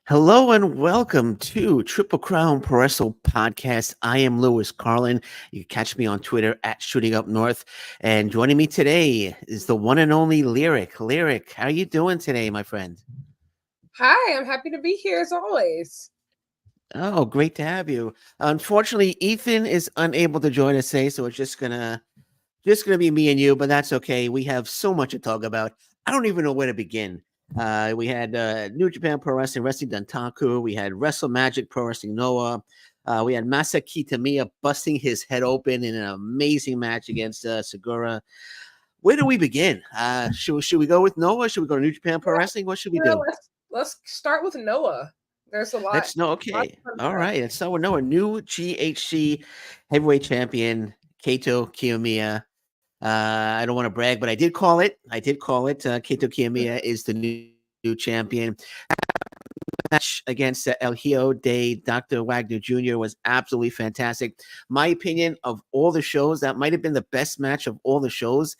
Hello and welcome to Triple Crown Puroresu Podcast. I am Lewis Carlan. You can catch me on Twitter at Shooting Up North. And joining me today is the one and only Lyric. Lyric, how are you doing today, my friend? Hi, I'm happy to be here as always. Oh, great to have you. Unfortunately, Ethan is unable to join us today, so it's just gonna be me and you, but that's okay. We have so much to talk about. I don't even know where to begin. We had New Japan Pro Wrestling Dontaku. We had Wrestle Magic Pro Wrestling Noah. We had Masa Kitamiya busting his head open in an amazing match against Segura. Where do we begin? Should we go with Noah? Should we go to New Japan Pro Wrestling? What should we do? Let's start with Noah. There's a lot. Let's know. Okay. All right. Let's start with Noah. New GHC heavyweight champion, Kaito Kiyomiya. I don't want to brag, but I did call it. Kaito Kiyomiya is the new champion. Match against El Hijo de Dr. Wagner Jr. was absolutely fantastic. My opinion of all the shows, that might have been the best match of all the shows.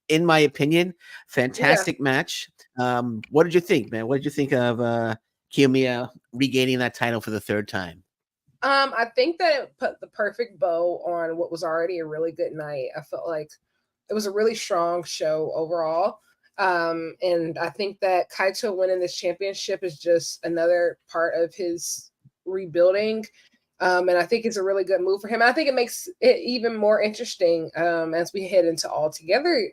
In my opinion, fantastic match. What did you think, man? What did you think of Kiyomiya regaining that title for the third time? I think that it put the perfect bow on what was already a really good night. I felt like it was a really strong show overall. And I think that Kaito winning this championship is just another part of his rebuilding. And I think it's a really good move for him. I think it makes it even more interesting as we head into All Together,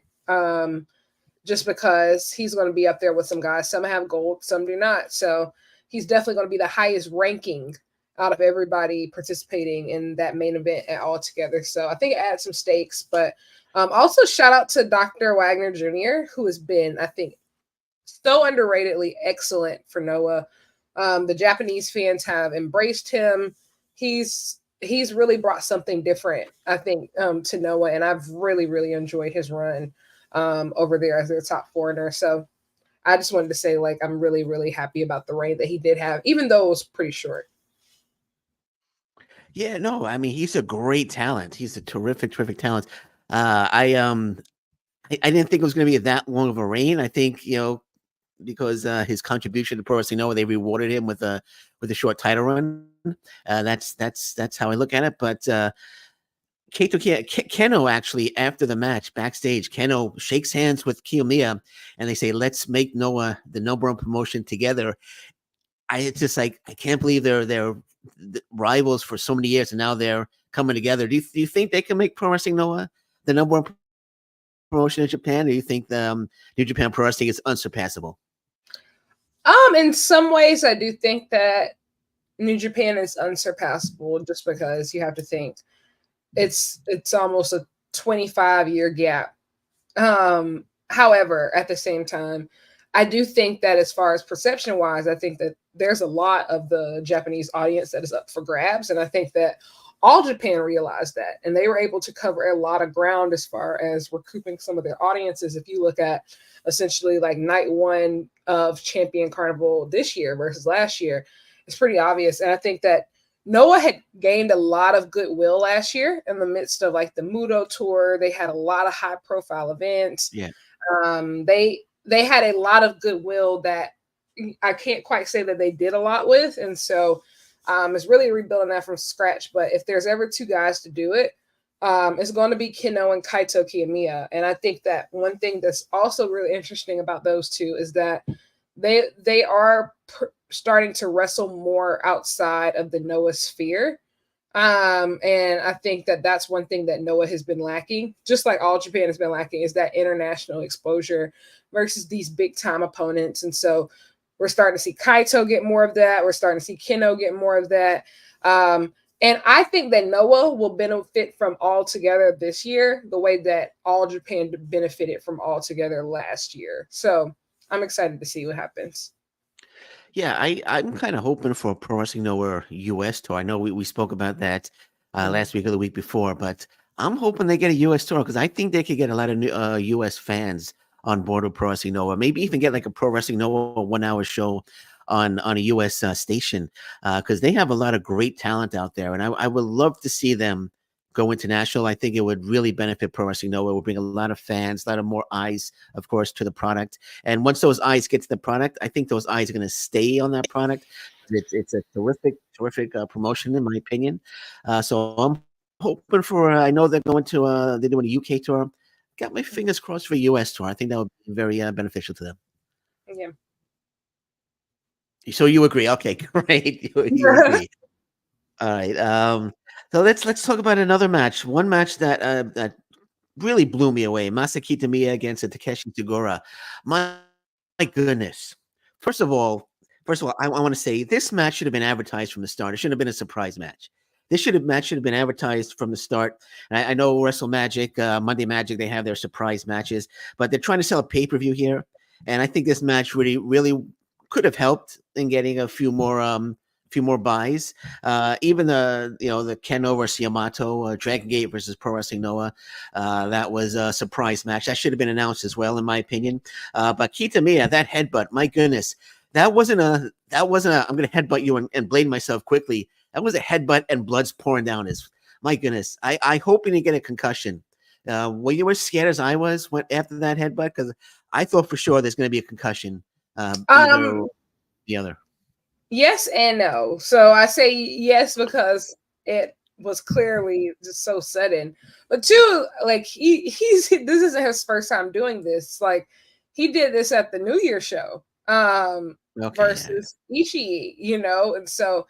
just because he's going to be up there with some guys. Some have gold, some do not. So he's definitely going to be the highest ranking out of everybody participating in that main event at All Together. So I think it adds some stakes, but also shout out to Dr. Wagner Jr., who has been, I think, so underratedly excellent for Noah. The Japanese fans have embraced him. He's really brought something different, I think, to Noah, and I've really, really enjoyed his run over there as their top foreigner. So I just wanted to say, like, I'm really, really happy about the reign that he did have, even though it was pretty short. Yeah, no, I mean, he's a great talent. He's a terrific talent. I didn't think it was going to be that long of a reign. I think, because his contribution to Pro Wrestling Noah, they rewarded him with a short title run. That's how I look at it. But Keno actually, after the match backstage, Keno shakes hands with Kiyomiya, and they say, "Let's make Noah the number one promotion together." It's just like, I can't believe they're rivals for so many years, and now they're coming together. Do you think they can make Pro Wrestling Noah the number one promotion in Japan, or do you think the New Japan Pro Wrestling is unsurpassable? In some ways, I do think that New Japan is unsurpassable, just because you have to think it's almost a 25-year gap. However, at the same time, I do think that as far as perception-wise, I think that there's a lot of the Japanese audience that is up for grabs, and I think that All Japan realized that, and they were able to cover a lot of ground as far as recouping some of their audiences. If you look at essentially like night one of Champion Carnival this year versus last year, it's pretty obvious. And I think that Noah had gained a lot of goodwill last year in the midst of like the Muto tour. They had a lot of high profile events. Yeah. They had a lot of goodwill that I can't quite say that they did a lot with. And so it's really rebuilding that from scratch. But if there's ever two guys to do it, it's going to be Keno and Kaito Kiyomiya. And I think that one thing that's also really interesting about those two is that they are starting to wrestle more outside of the Noah sphere. And I think that that's one thing that Noah has been lacking, just like All Japan has been lacking, is that international exposure versus these big time opponents. And so we're starting to see Kaito get more of that. We're starting to see Keno get more of that. And I think that Noah will benefit from All Together this year, the way that All Japan benefited from All Together last year. So I'm excited to see what happens. Yeah, I'm kind of hoping for a Pro Wrestling Noah US tour. I know we spoke about that last week or the week before, but I'm hoping they get a US tour because I think they could get a lot of new, US fans on board with Pro Wrestling Noah. Maybe even get like a Pro Wrestling Noah 1 hour show on a US station because they have a lot of great talent out there, and I would love to see them go international. I think it would really benefit Pro Wrestling Noah. It would bring a lot of fans, a lot of more eyes, of course, to the product. And once those eyes get to the product, I think those eyes are going to stay on that product. It's a terrific promotion, in my opinion. So I'm hoping for. I know they're going to. They're doing a UK tour. Got my fingers crossed for a US tour. I think that would be very beneficial to them. Yeah. So you agree? Okay, great. You agree. All right. So let's talk about another match. One match that really blew me away. Masaki Tamiya against Takeshi Tagura. My goodness. First of all, I want to say this match should have been advertised from the start. It shouldn't have been a surprise match. This match should have been advertised from the start. And I know Wrestle Magic, Monday Magic, they have their surprise matches, but they're trying to sell a pay-per-view here. And I think this match really could have helped in getting a few more buys. Even the Keno versus Yamato, Dragon Gate versus Pro Wrestling Noah, that was a surprise match. That should have been announced as well, in my opinion. But Kitamiya, that headbutt, my goodness, that wasn't a. I'm going to headbutt you and blade myself quickly. That was a headbutt and blood's pouring down his. My goodness, I hope he didn't get a concussion. Were you as scared as I was after that headbutt? Because I thought for sure there's going to be a concussion. Either the other. Yes and no. So I say yes because it was clearly just so sudden. But two, like he's this isn't his first time doing this. Like he did this at the New Year show versus Ishii, and so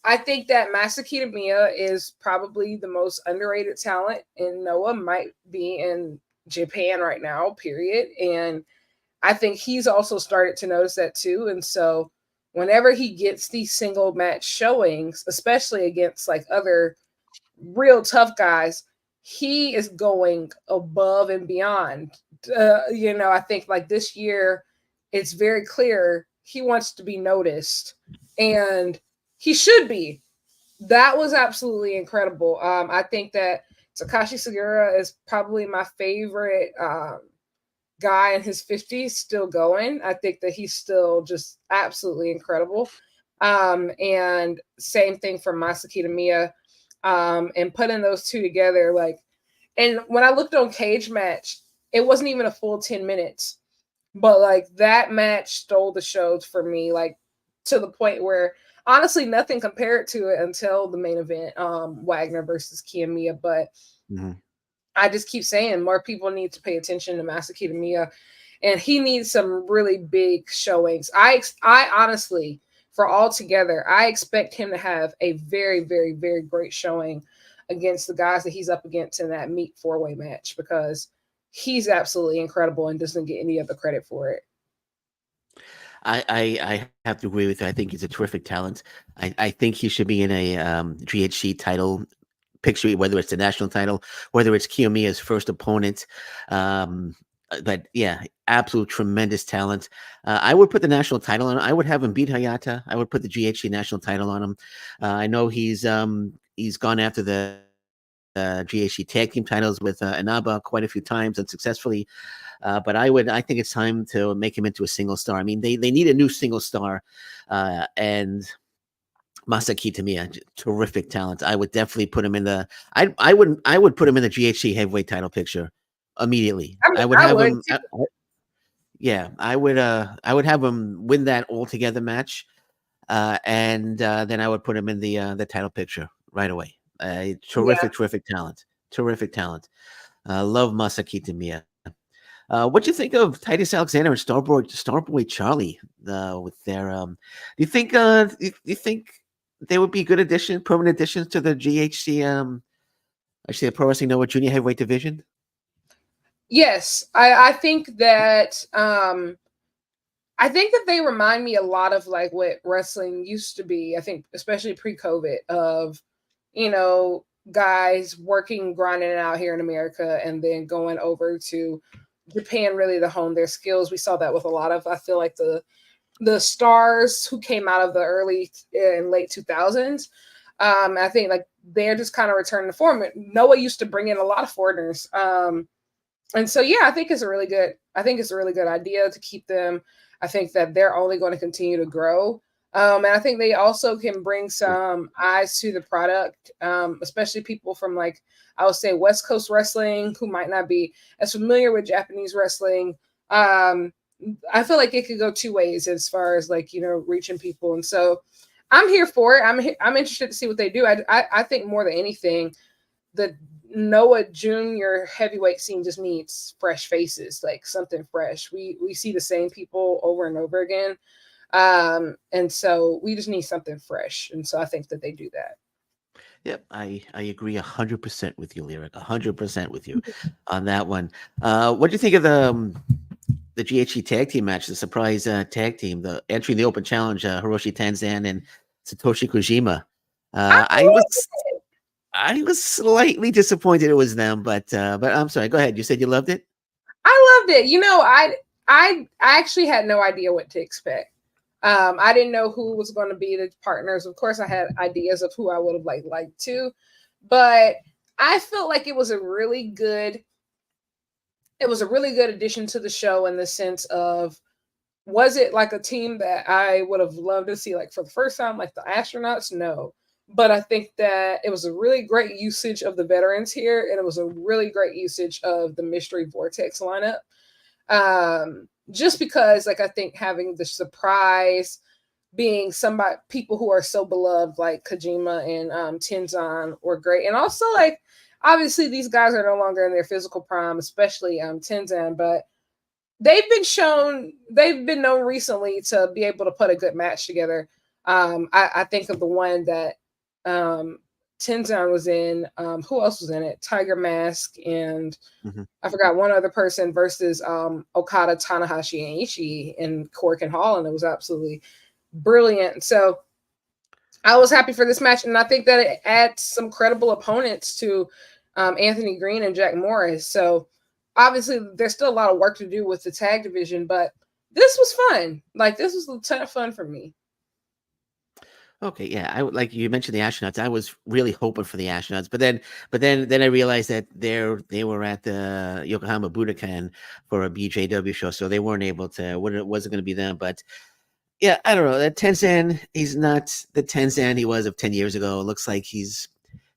I think that Masaki Tamiya is probably the most underrated talent in Noah, might be in Japan right now, period. And I think he's also started to notice that too. And so whenever he gets these single match showings, especially against like other real tough guys, he is going above and beyond. I think like this year, it's very clear he wants to be noticed, and he should be. That was absolutely incredible. I think that Takashi Sugiura is probably my favorite guy in his 50s still going. I think that he's still just absolutely incredible. And same thing for Masaki Tamiya. And putting those two together, and when I looked on Cage Match, it wasn't even a full 10 minutes, but like that match stole the show for me, like to the point where honestly nothing compared to it until the main event, Wagner versus Kiyomiya. But I just keep saying more people need to pay attention to Masaki Tamiya, and he needs some really big showings. I honestly, for All Together, I expect him to have a very, very, very great showing against the guys that he's up against in that meat 4-way match, because he's absolutely incredible and doesn't get any other credit for it. I have to agree with you. I think he's a terrific talent. I think he should be in a GHC title picture, whether it's the national title, whether it's Kiyomiya's first opponent. But yeah, absolute tremendous talent. I would put the national title on. I would have him beat Hayata. I would put the GHC national title on him. I know he's gone after the GHC tag team titles with Inaba quite a few times unsuccessfully. But I think it's time to make him into a single star. I mean, they need a new single star, and Masaki Tamiya, terrific talent. I would definitely put him in the. I would put him in the GHC heavyweight title picture immediately. I would have him. I would have him win that All Together match, and then I would put him in the title picture right away. Terrific talent. Terrific talent. Love Masaki Tamiya. What do you think of Titus Alexander and Starboy Charlie with their? Do you think they would be good permanent additions to the GHC? Actually, the Pro Wrestling Noah Junior Heavyweight division. Yes, I think that they remind me a lot of like what wrestling used to be. I think especially pre-COVID of, guys working, grinding it out here in America and then going over to Japan really to hone their skills. We saw that with a lot of, I feel like the stars who came out of the early and late 2000s. I think like they're just kind of returning to form. Noah used to bring in a lot of foreigners. And so, yeah, I think it's a really good idea to keep them. I think that they're only going to continue to grow. And I think they also can bring some eyes to the product, especially people from like, I would say West Coast wrestling who might not be as familiar with Japanese wrestling. I feel like it could go two ways as far as like, reaching people. And so I'm here for it. I'm interested to see what they do. I think more than anything, the Noah Junior heavyweight scene just needs fresh faces, like something fresh. We see the same people over and over again. And so we just need something fresh. And so I think that they do that. Yep, I agree 100% with you, Lyric. 100% with you on that one. What do you think of the GHC tag team match, the surprise tag team, the entry in the open challenge, Hiroshi Tenzan and Satoshi Kojima? I was slightly disappointed it was them, but I'm sorry. Go ahead. You said you loved it. I loved it. I actually had no idea what to expect. I didn't know who was going to be the partners. Of course, I had ideas of who I would have liked to, but I felt like it was a really good addition to the show in the sense of, was it like a team that I would have loved to see like for the first time, like the Astronauts? No. But I think that it was a really great usage of the veterans here, and it was a really great usage of the Mystery Vortex lineup. Just because, like, I think having the surprise being people who are so beloved, like Kojima and Tenzan, were great. And also, like, obviously these guys are no longer in their physical prime, especially Tenzan, but they've been known recently to be able to put a good match together. I think of the one that Tenzan was in. Who else was in it? Tiger Mask and I forgot one other person versus Okada, Tanahashi, and Ishii in Cork and Hall, and it was absolutely brilliant. So I was happy for this match, and I think that it adds some credible opponents to Anthony Green and Jack Morris. So obviously there's still a lot of work to do with the tag division, but this was fun. Like, this was a ton of fun for me. Okay, yeah, like you mentioned the Astronauts. I was really hoping for the Astronauts, but then I realized that they were at the Yokohama Budokan for a BJW show, so they weren't able to. It wasn't going to be them, but yeah, I don't know. That Tenzan, he's not the Tenzan he was of 10 years ago. It looks like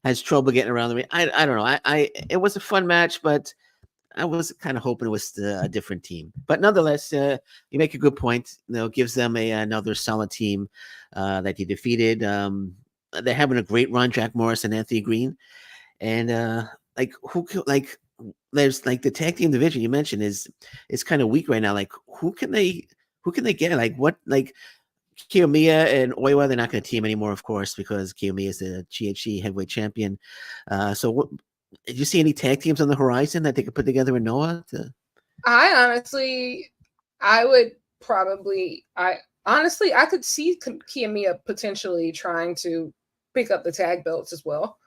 has trouble getting around the ring. I don't know. It was a fun match, but I was kind of hoping it was a different team, but nonetheless, you make a good point. Gives them another solid team that he defeated. They're having a great run, Jack Morris and Anthony Green, and there's like the tag team division you mentioned is kind of weak right now. Like who can they get? Like what Kiyomiya and Oiwa, they're not going to team anymore, of course, because Kiyomiya is the GHC heavyweight champion. So what? Did you see any tag teams on the horizon that they could put together in Noah? I could see Kiyomiya potentially trying to pick up the tag belts as well.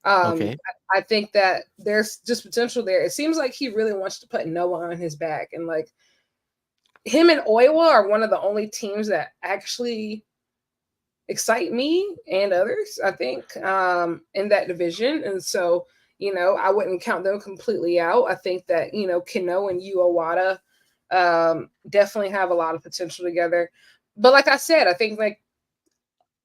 Okay. I think that there's just potential there. It seems like he really wants to put Noah on his back, and like him and Oiwa are one of the only teams that actually excite me and others, I think, in that division. And so, I wouldn't count them completely out. I think that, Kano and Yu Owada definitely have a lot of potential together. But like I said, I think like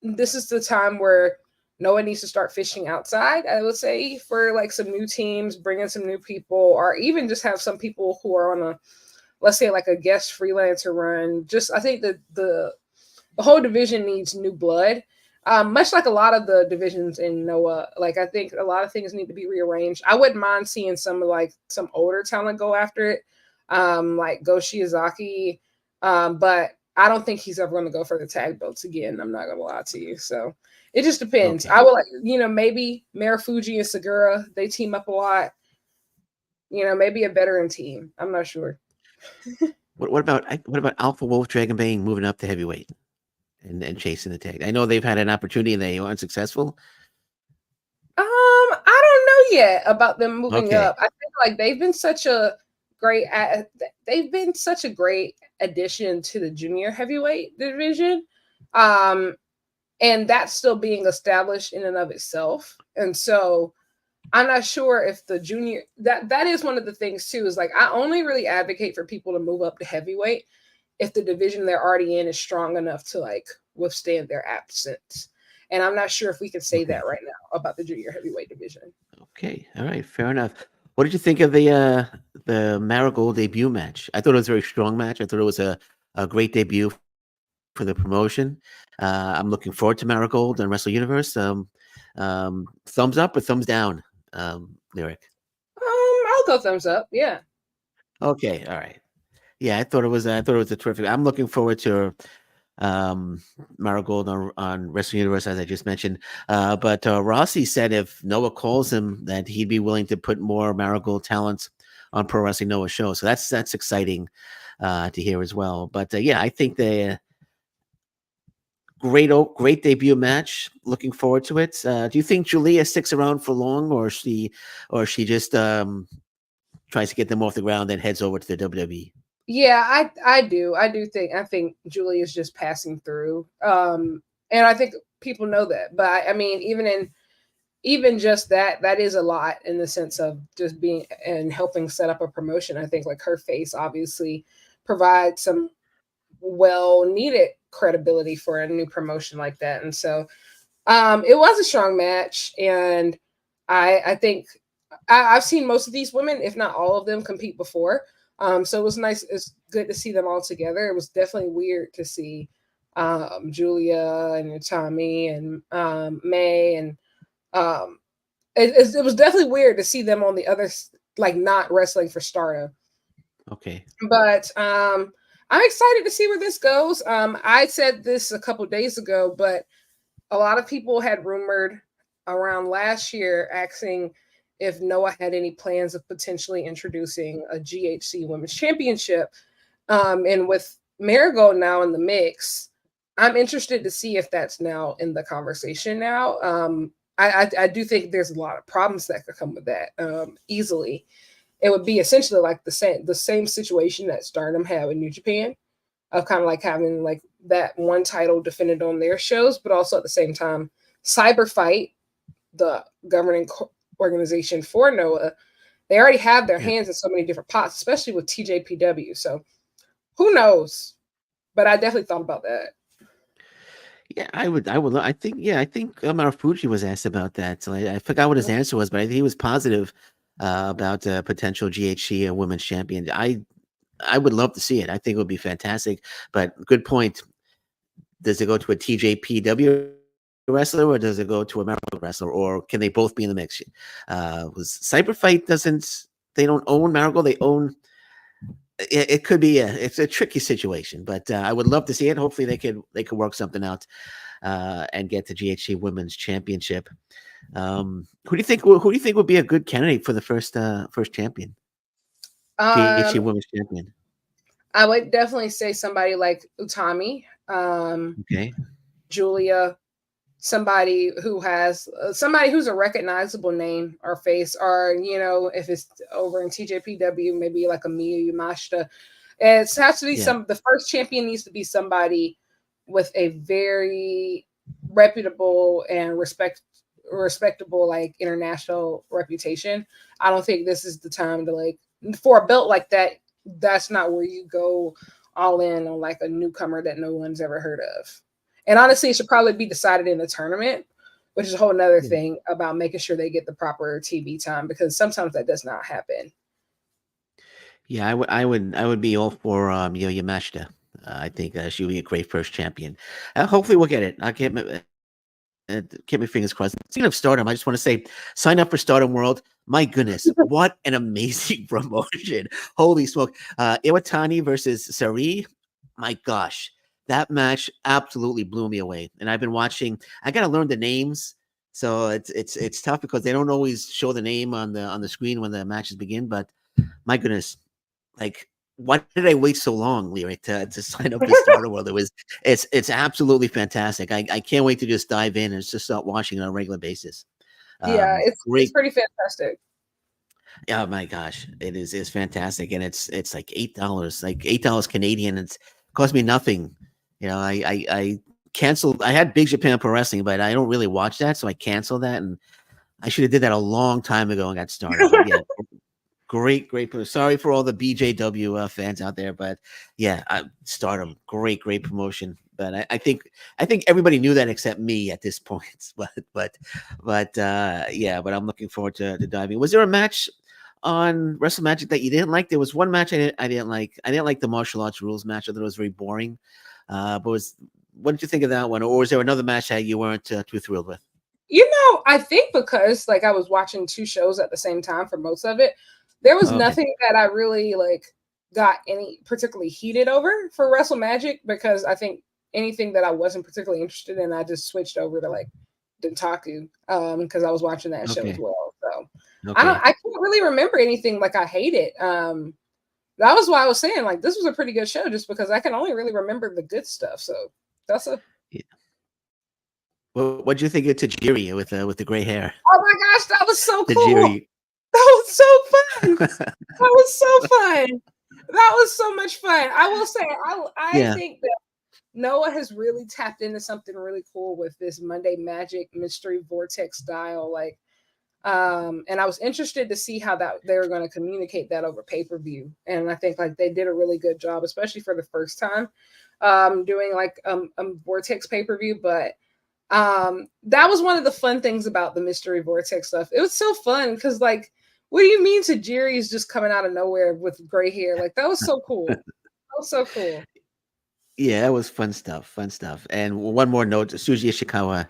this is the time where Noah needs to start fishing outside, I would say, for like some new teams, bring in some new people, or even just have some people who are on let's say like a guest freelancer run. I think that the whole division needs new blood. Much like a lot of the divisions in Noah, like I think a lot of things need to be rearranged. I wouldn't mind seeing some older talent go after it, like Go Shiozaki, but I don't think he's ever going to go for the tag belts again. I'm not going to lie to you. So it just depends. Okay. I would maybe Marufuji and Segura, they team up a lot. maybe a veteran team. I'm not sure. What about Alpha Wolf Dragonbane moving up to heavyweight and chasing the tag? I know they've had an opportunity and they were unsuccessful. I don't know yet about them moving Okay. up. I feel like they've been such a great addition to the junior heavyweight division. And that's still being established in and of itself. And so I'm not sure if the junior that is one of the things too, is like I only really advocate for people to move up to heavyweight if the division they're already in is strong enough to like withstand their absence. And I'm not sure if we can say that right now about the junior heavyweight division. Okay. All right. Fair enough. What did you think of the Marigold debut match? I thought it was a very strong match. I thought it was a great debut for the promotion. I'm looking forward to Marigold and Wrestle Universe. Thumbs up or thumbs down, Lyric? I'll go thumbs up. Yeah. Okay. All right. Yeah, I thought it was a terrific. I'm looking forward to Marigold on Wrestle Universe, as I just mentioned. But Rossi said if Noah calls him, that he'd be willing to put more Marigold talents on Pro Wrestling Noah show. So that's exciting to hear as well. But yeah, I think the great debut match. Looking forward to it. Do you think Julia sticks around for long, or she just tries to get them off the ground and heads over to the WWE? Yeah, I think Julie is just passing through. And I think people know that. But I mean, even just that is a lot in the sense of just being and helping set up a promotion. I think like her face obviously provides some well needed credibility for a new promotion like that. And so it was a strong match, and I think I've seen most of these women, if not all of them, compete before. So it was nice. It's good to see them all together. It was definitely weird to see Julia and Tommy and May, and it was definitely weird to see them on the other, like not wrestling for STARDOM. Okay. But I'm excited to see where this goes. I said this a couple days ago, but a lot of people had rumored around last year asking if Noah had any plans of potentially introducing a GHC Women's Championship. And with Marigold now in the mix, I'm interested to see if that's now in the conversation now. I do think there's a lot of problems that could come with that easily. It would be essentially like the same situation that Stardom had with New Japan, of kind of like having like that one title defended on their shows, but also at the same time, Cyber Fight, the governing organization for Noah, they already have their hands in so many different pots, especially with TJPW. So who knows? But I definitely thought about that. Yeah, I think Marufuji was asked about that. So I forgot what his answer was, but I think he was positive about potential GHC women's champion. I would love to see it. I think it would be fantastic. But good point. Does it go to a TJPW wrestler, or does it go to a Marigold wrestler, or can they both be in the mix? Was Cyberfight they don't own Marigold, they own it could be it's a tricky situation, but I would love to see it. Hopefully they could work something out and get the GHC Women's Championship. Who do you think would be a good candidate for the first champion? GHC Women's Champion. I would definitely say somebody like Utami, okay, Julia, somebody who's a recognizable name or face, or if it's over in TJPW, maybe like a Miyu Yamashita. It has to be the first champion needs to be somebody with a very reputable and respectable like international reputation. I don't think this is the time to like for a belt like that. That's not where you go all in on like a newcomer that no one's ever heard of. And honestly, it should probably be decided in the tournament, which is a whole nother thing about making sure they get the proper TV time, because sometimes that does not happen. Yeah, I would be all for Yamashita. I think she would be a great first champion. Hopefully we'll get it. I'll keep my fingers crossed. Speaking of Stardom, I just want to say, sign up for Stardom World. My goodness, what an amazing promotion. Holy smoke. Iwatani versus Sari. My gosh, that match absolutely blew me away. And I've been watching, I got to learn the names. So it's tough because they don't always show the name on the screen when the matches begin, but my goodness, like, why did I wait so long, Leary, to sign up for Stardom World? It's absolutely fantastic. I can't wait to just dive in and just start watching it on a regular basis. Yeah, it's Great. pretty fantastic. Oh my gosh, it's fantastic, and it's like $8, like $8 Canadian. It's cost me nothing. I canceled. I had Big Japan Pro Wrestling, but I don't really watch that, so I canceled that, and I should have did that a long time ago and got started. But yeah, great. Sorry for all the BJW fans out there, but yeah, Stardom, great promotion. But I think everybody knew that except me at this point. But yeah, but I'm looking forward to diving. Was there a match on Wrestle Magic that you didn't like? There was one match I didn't like. I didn't like the martial arts rules match. I thought it was very boring. But what did you think of that one? Or was there another match that you weren't too thrilled with? I think because like I was watching two shows at the same time for most of it, there was nothing that I really like got any particularly heated over for Wrestle Magic, because I think anything that I wasn't particularly interested in, I just switched over to like Dontaku because I was watching that show as well. So I can't really remember anything like I hated. That was why I was saying like this was a pretty good show, just because I can only really remember the good stuff. So that's a Well, what do you think of Tajiri with the gray hair? Oh my gosh, that was so cool. Tajiri. That was so fun. That was so fun. That was so much fun. I will say, I think that Noah has really tapped into something really cool with this Monday Magic Mystery Vortex style. Like, and I was interested to see how that they were going to communicate that over pay-per-view. And I think like they did a really good job, especially for the first time, doing like a Vortex pay-per-view. But that was one of the fun things about the Mystery Vortex stuff. It was so fun because like, what do you mean Tajiri is just coming out of nowhere with gray hair? Like that was so cool. That was so cool. Yeah, that was fun stuff. And one more note: Suji Ishikawa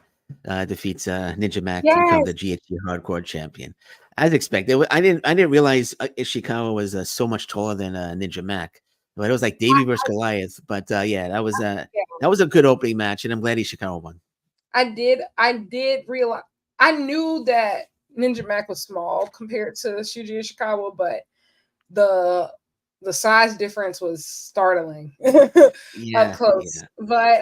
defeats Ninja Mac to become the GHC Hardcore Champion, as expected. I didn't realize Ishikawa was so much taller than Ninja Mac. But it was like Davey versus Goliath. But yeah, that was a good opening match, and I'm glad Ishikawa won. I did realize. I knew that Ninja Mac was small compared to Shuji Ishikawa, but the size difference was startling up close. Yeah. But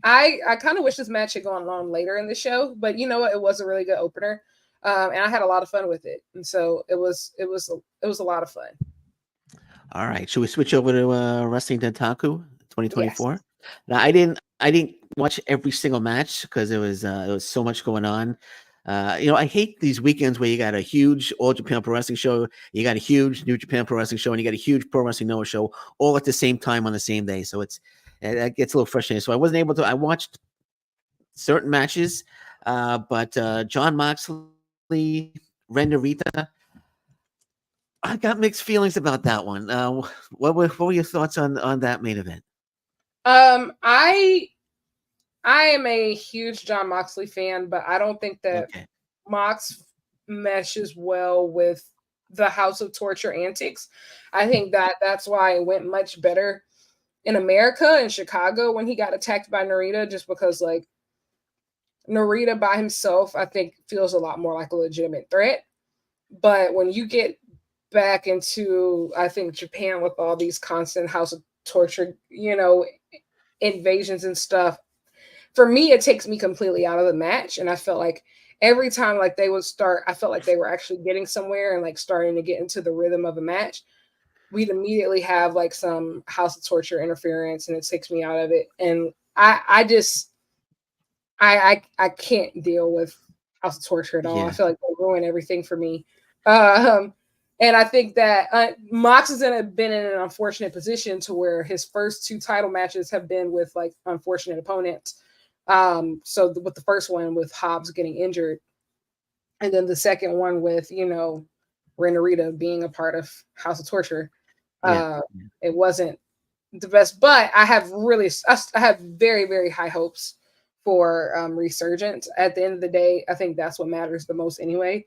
I kind of wish this match had gone on later in the show, but you know what? It was a really good opener, and I had a lot of fun with it, and so it was a lot of fun. All right, should we switch over to Wrestling Dontaku 2024? Yes. Now, I didn't watch every single match because there was so much going on. I hate these weekends where you got a huge All Japan Pro Wrestling show, you got a huge New Japan Pro Wrestling show, and you got a huge Pro Wrestling Noah show all at the same time on the same day. So it gets a little frustrating. So I wasn't able to. I watched certain matches, but Jon Moxley, Ren Narita, I got mixed feelings about that one. What were your thoughts on that main event? I am a huge Jon Moxley fan, but I don't think that Mox meshes well with the House of Torture antics. I think that's why it went much better in America and Chicago when he got attacked by Narita, just because like Narita by himself, I think feels a lot more like a legitimate threat. But when you get back into, I think, Japan with all these constant House of Torture, invasions and stuff, for me, it takes me completely out of the match. And I felt like every time like they would start, I felt like they were actually getting somewhere and like starting to get into the rhythm of a match. We'd immediately have like some House of Torture interference, and it takes me out of it. And I can't deal with House of Torture at all. Yeah. I feel like they ruin everything for me. And I think that Mox has been in an unfortunate position to where his first two title matches have been with like unfortunate opponents. So with the first one with Hobbs getting injured, and then the second one with, Ren Narita being a part of House of Torture. It wasn't the best, but I have very, very high hopes for Resurgence. At the end of the day, I think that's what matters the most anyway,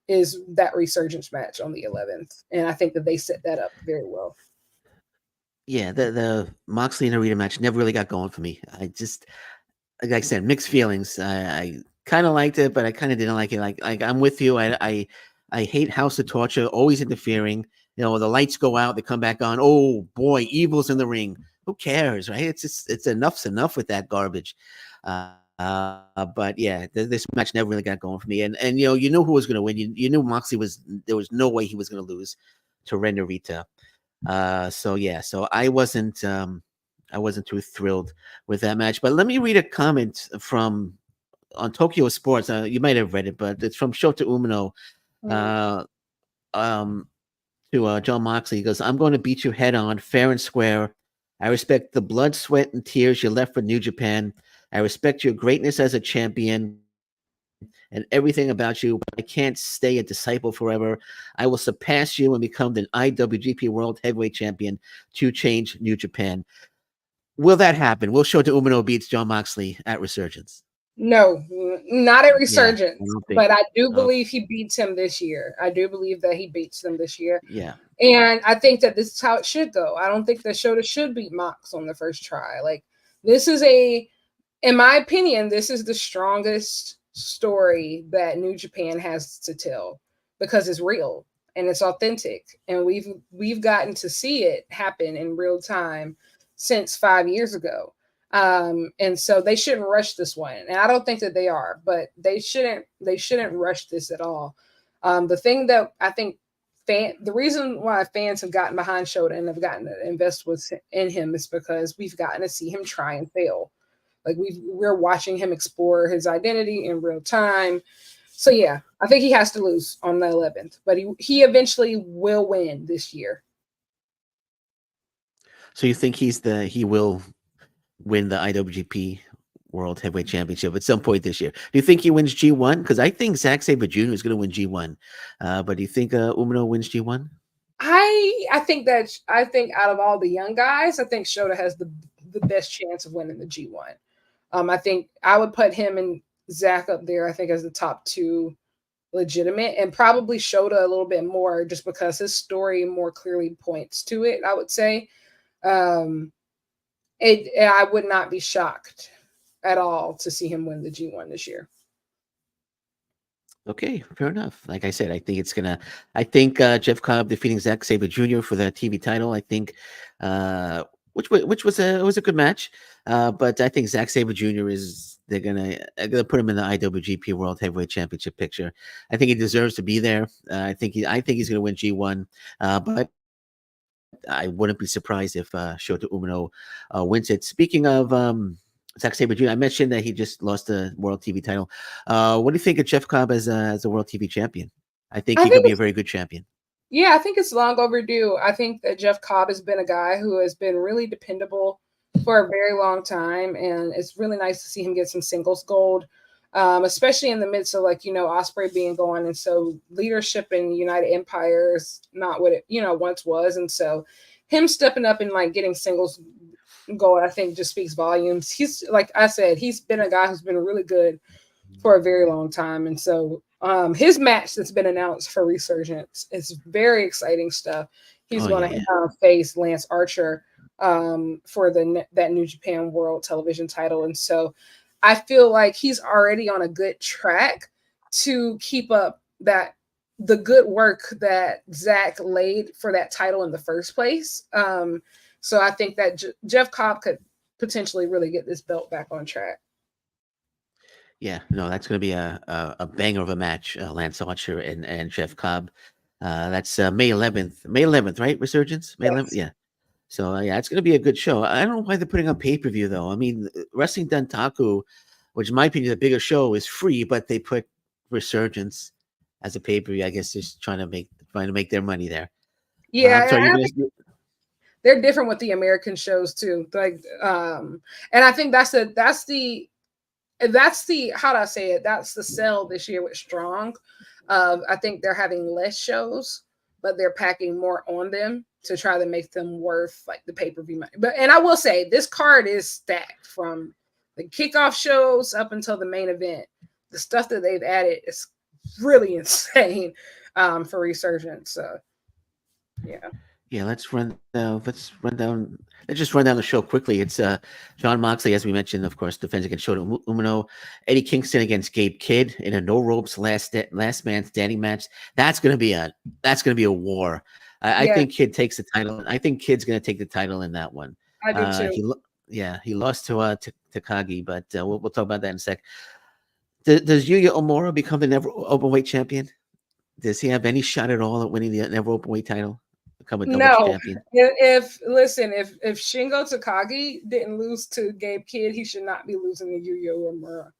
is that Resurgence match on the 11th. And I think that they set that up very well. Yeah, the Moxley and Narita match never really got going for me. I just, like I said, mixed feelings. I kind of liked it, but I kind of didn't like it. Like I'm with you. I I hate House of Torture, always interfering. You know, the lights go out, they come back on. Oh boy, Evil's in the ring. Who cares, right? It's enough's enough with that garbage. But yeah, this match never really got going for me. And you knew who was going to win. You knew Moxley there was no way he was going to lose to Ren Narita. So I wasn't too thrilled with that match. But let me read a comment from on Tokyo Sports. You might have read it, but it's from Shota Umino. To John Moxley. He goes, "I'm going to beat you head on, fair and square. I respect the blood, sweat, and tears you left for New Japan. I respect your greatness as a champion and everything about you. But I can't stay a disciple forever. I will surpass you and become the IWGP World Heavyweight Champion to change New Japan." Will that happen? Will Shota Umino beats John Moxley at Resurgence? No, not at Resurgence. Yeah, but I do believe he beats him this year. I do believe that he beats them this year. Yeah. And I think that this is how it should go. I don't think that Shota should beat Mox on the first try. Like, this is in my opinion, this is the strongest story that New Japan has to tell because it's real and it's authentic. And we've gotten to see it happen in real time since 5 years ago. And so they shouldn't rush this one. And I don't think that they are, but they shouldn't rush this at all. The thing that I think the reason why fans have gotten behind Shota and have gotten to invest in him is because we've gotten to see him try and fail. Like we're watching him explore his identity in real time. So yeah, I think he has to lose on the 11th, but he eventually will win this year. So you think he will win the IWGP World Heavyweight Championship at some point this year? Do you think he wins G1? Because I think Zack Sabre Jr. is going to win G1. But do you think Umino wins G1? I think out of all the young guys, I think Shota has the best chance of winning the G1. I think I would put him and Zack up there, I think, as the top two legitimate, and probably Shota a little bit more just because his story more clearly points to it, I would say. I would not be shocked at all to see him win the G1 this year. Okay, fair enough. Like I said, I think Jeff Cobb defeating Zack Sabre Jr. for the TV title. I think, which was a good match. But I think Zack Sabre Jr. they're gonna put him in the IWGP World Heavyweight Championship picture. I think he deserves to be there. I think he's gonna win G1. But I wouldn't be surprised if Shota Umino wins it. Speaking of Zack Sabre Jr., I mentioned that he just lost the World TV title. What do you think of Jeff Cobb as a World TV champion? I think he could be a very good champion. Yeah, I think it's long overdue. I think that Jeff Cobb has been a guy who has been really dependable for a very long time, and it's really nice to see him get some singles gold, especially in the midst of Ospreay being gone, and so leadership in United Empire is not what it once was, and so him stepping up and getting singles gold, I think, just speaks volumes. He's, like I said, he's been a guy who's been really good for a very long time, and so his match that's been announced for Resurgence is very exciting stuff. He's going to face Lance Archer for that New Japan World Television title, and so I feel like he's already on a good track to keep up the good work that Zach laid for that title in the first place. So I think that Jeff Cobb could potentially really get this belt back on track. Yeah, no, that's going to be a banger of a match, Lance Archer and Jeff Cobb. That's May 11th, right? Resurgence, May 11th, yeah. So yeah, it's going to be a good show. I don't know why they're putting on pay-per-view though. I mean, Wrestling Dontaku, which in my opinion is a bigger show, is free, but they put Resurgence as a pay-per-view. I guess just trying to make their money there. Yeah, they're different with the American shows too. And I think that's the how do I say it? That's the sell this year with Strong. I think they're having less shows, but they're packing more on them to try to make them worth the pay-per-view money. And I will say this card is stacked from the kickoff shows up until the main event. The stuff that they've added is really insane for Resurgence. So yeah. Yeah, let's run down. Let's just run down the show quickly. It's John Moxley, as we mentioned, of course, defends against Shota Umino. Eddie Kingston against Gabe Kidd in a no ropes last man standing match. That's gonna be a war. I Yeah, think Kidd takes the title. I think Kidd's gonna take the title in that one. I do too. He lost to Takagi, but we'll talk about that in a sec. Does Yuya Omura become the never openweight champion? Does he have any shot at all at winning the never openweight title? Become a double No, champion? if Shingo Takagi didn't lose to Gabe Kidd, he should not be losing to Yuya Uemura.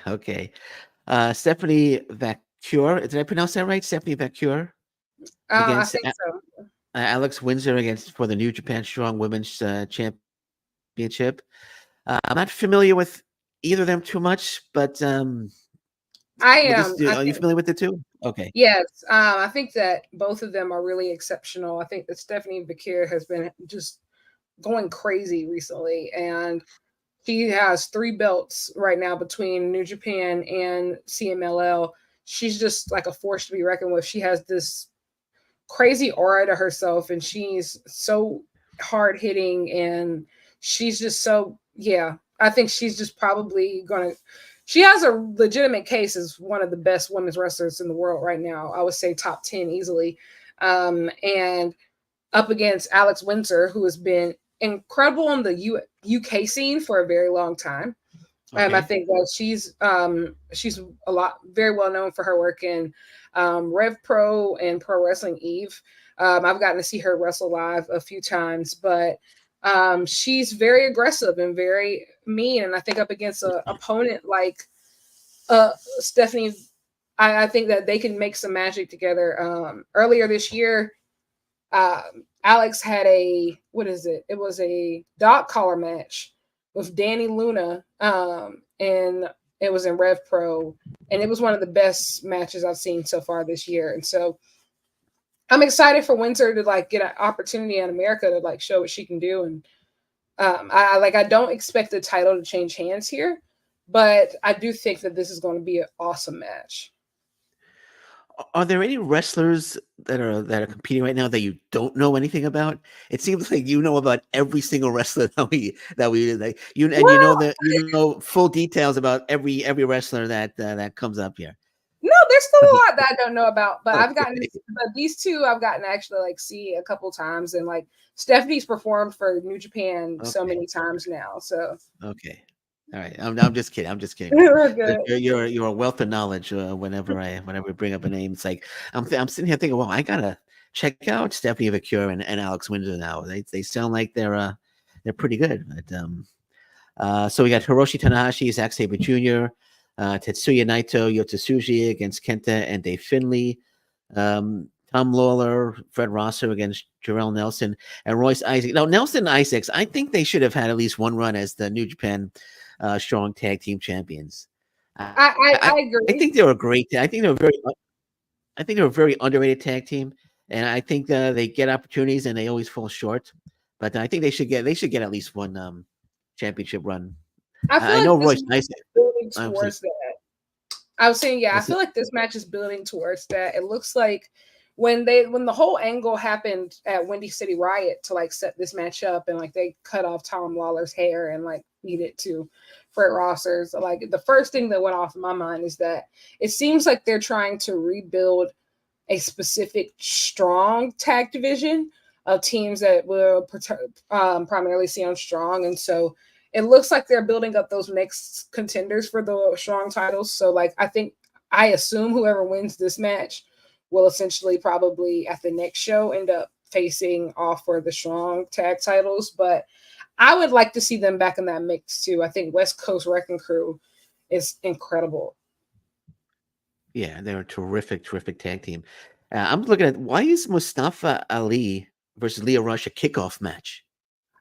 Okay. Stephanie Vacure. Did I pronounce that right? Stephanie Vacure I against think so. Alex Windsor for the New Japan Strong Women's Championship. I'm not familiar with either of them too much, but I am. Are you familiar with the two? Okay. Yes, I think that both of them are really exceptional. I think that Stephanie Vacure has been just going crazy recently, and she has 3 belts right now between New Japan and CMLL. She's just like a force to be reckoned with. She has this crazy aura to herself, and she's so hard hitting, and she's just so, yeah. I think she's just probably gonna. She has a legitimate case as one of the best women's wrestlers in the world right now. I would say top 10 easily, and up against Alex Windsor, who has been incredible on the UK scene for a very long time. Okay. I think that she's very well known for her work in Rev Pro and Pro Wrestling Eve. I've gotten to see her wrestle live a few times, but she's very aggressive and very mean. And I think up against an opponent like Stephanie, I think that they can make some magic together. Earlier this year, Alex had it was a dog collar match with Danny Luna, and it was in Rev Pro, and it was one of the best matches I've seen so far this year. And so I'm excited for Windsor to like get an opportunity in America to like show what she can do. And I don't expect the title to change hands here, but I do think that this is going to be an awesome match. Are there any wrestlers that are competing right now that you don't know anything about? It seems like you know about every single wrestler that you know full details about every wrestler that comes up here. No, there's still a lot that I don't know about, but Okay. these two I've gotten to actually like see a couple times, and like Stephanie's performed for New Japan so many times now. So okay. All right, I'm just kidding. I'm just kidding. We're good. You're a wealth of knowledge. Whenever we bring up a name, it's like I'm sitting here thinking, well, I gotta check out Stephanie Vacure and Alex Windsor now. They sound like they're pretty good. But, so we got Hiroshi Tanahashi, Zack Sabre Jr., Tetsuya Naito, Yota Tsuji against Kenta and Dave Finlay. Tom Lawler, Fred Rosser against Jarrell Nelson and Royce Isaac. Now, Nelson and Isaacs, I think they should have had at least one run as the New Japan Strong Tag Team Champions. I agree. I think they were great. I think they were a very underrated tag team, and I think they get opportunities and they always fall short. But I think they should get at least one championship run. I know Royce Isaac. Building towards that. I was saying, I feel like this match is building towards that. It looks like when the whole angle happened at Windy City Riot to like set this match up, and like they cut off Tom Lawler's hair and like feed it to Fred Rosser's, like the first thing that went off in my mind is that it seems like they're trying to rebuild a specific strong tag division of teams that will primarily see on Strong. And so it looks like they're building up those next contenders for the Strong titles. So like I assume whoever wins this match will essentially probably at the next show end up facing off for the Strong tag titles. But I would like to see them back in that mix too. I think West Coast Wrecking Crew is incredible. Yeah, they're a terrific tag team. I'm looking at, why is Mustafa Ali versus Leo Rush a kickoff match?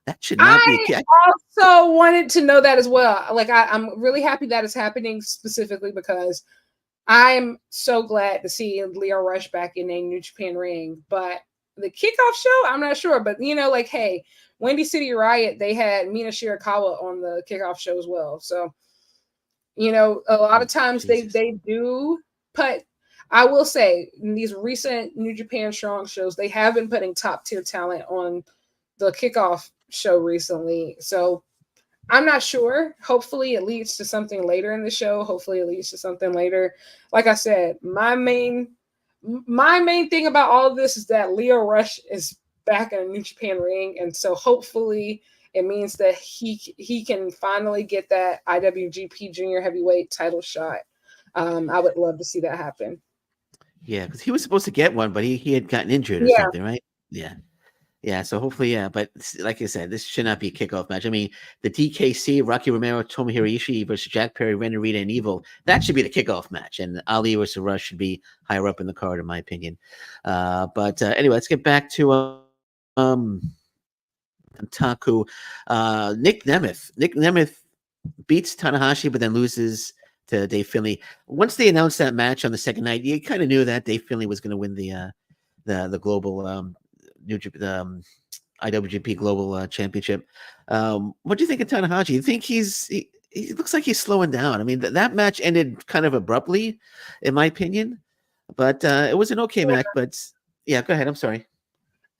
That should not be a kick. I also wanted to know that as well. Like I'm really happy that is happening, specifically because I'm so glad to see Leo Rush back in a New Japan ring. But the kickoff show, I'm not sure. But like, hey, Windy City Riot, they had Mina Shirakawa on the kickoff show as well. So, a lot of times they do put. I will say in these recent New Japan Strong shows, they have been putting top tier talent on the kickoff show recently. So I'm not sure. Hopefully it leads to something later in the show. Hopefully it leads to something later. Like I said, my main thing about all of this is that Leo Rush is back in a New Japan ring. And so hopefully it means that he can finally get that IWGP Junior Heavyweight title shot. I would love to see that happen. Yeah, because he was supposed to get one, but he had gotten injured or something, right? Yeah. Yeah, so hopefully, yeah. But like I said, this should not be a kickoff match. I mean, the DKC, Rocky Romero, Tomohiro Ishii versus Jack Perry, Ren Narita, and Evil, that should be the kickoff match. And Ali versus Rush should be higher up in the card, in my opinion. But anyway, let's get back to Dontaku. Nick Nemeth beats Tanahashi, but then loses to Dave Finlay. Once they announced that match on the second night, you kind of knew that Dave Finlay was going to win the global IWGP Global Championship. What do you think of Tanahashi? You think he looks like he's slowing down? I mean, that match ended kind of abruptly, in my opinion, but it was an okay match. But yeah, go ahead. I'm sorry.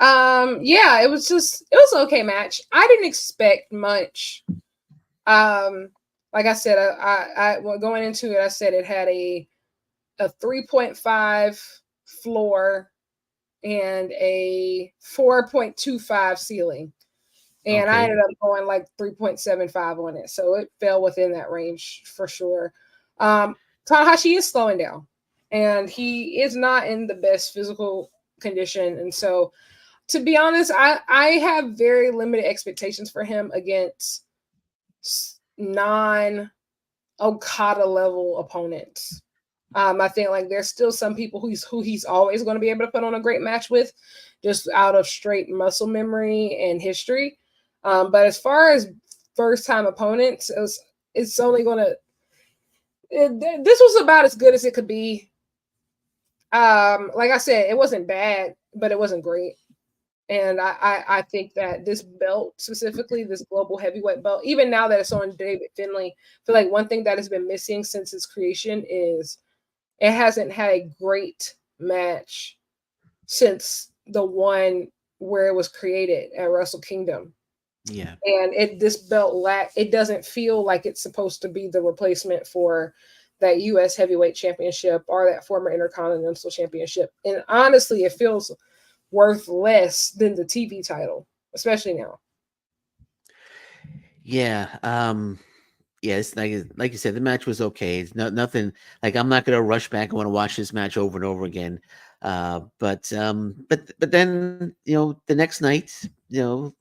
Yeah, it was an okay match. I didn't expect much. Like I said, I going into it, I said it had a 3.5 floor and a 4.25 ceiling. And I ended up going like 3.75 on it. So it fell within that range for sure. Tanahashi is slowing down and he is not in the best physical condition. And so, to be honest, I have very limited expectations for him against non-Okada level opponents. I think like there's still some people who he's always going to be able to put on a great match with, just out of straight muscle memory and history. But as far as first time opponents, it's only going to. This was about as good as it could be. Like I said, it wasn't bad, but it wasn't great. And I think that this belt, specifically this global heavyweight belt, even now that it's on David Finlay, I feel like one thing that has been missing since its creation is it hasn't had a great match since the one where it was created at Wrestle Kingdom. Yeah. And this belt it doesn't feel like it's supposed to be the replacement for that US heavyweight championship or that former Intercontinental Championship. And honestly, it feels worth less than the TV title, especially now. Yeah. Yes, like you said, the match was okay. It's nothing like I'm not gonna rush back. I want to watch this match over and over again. But then the next night,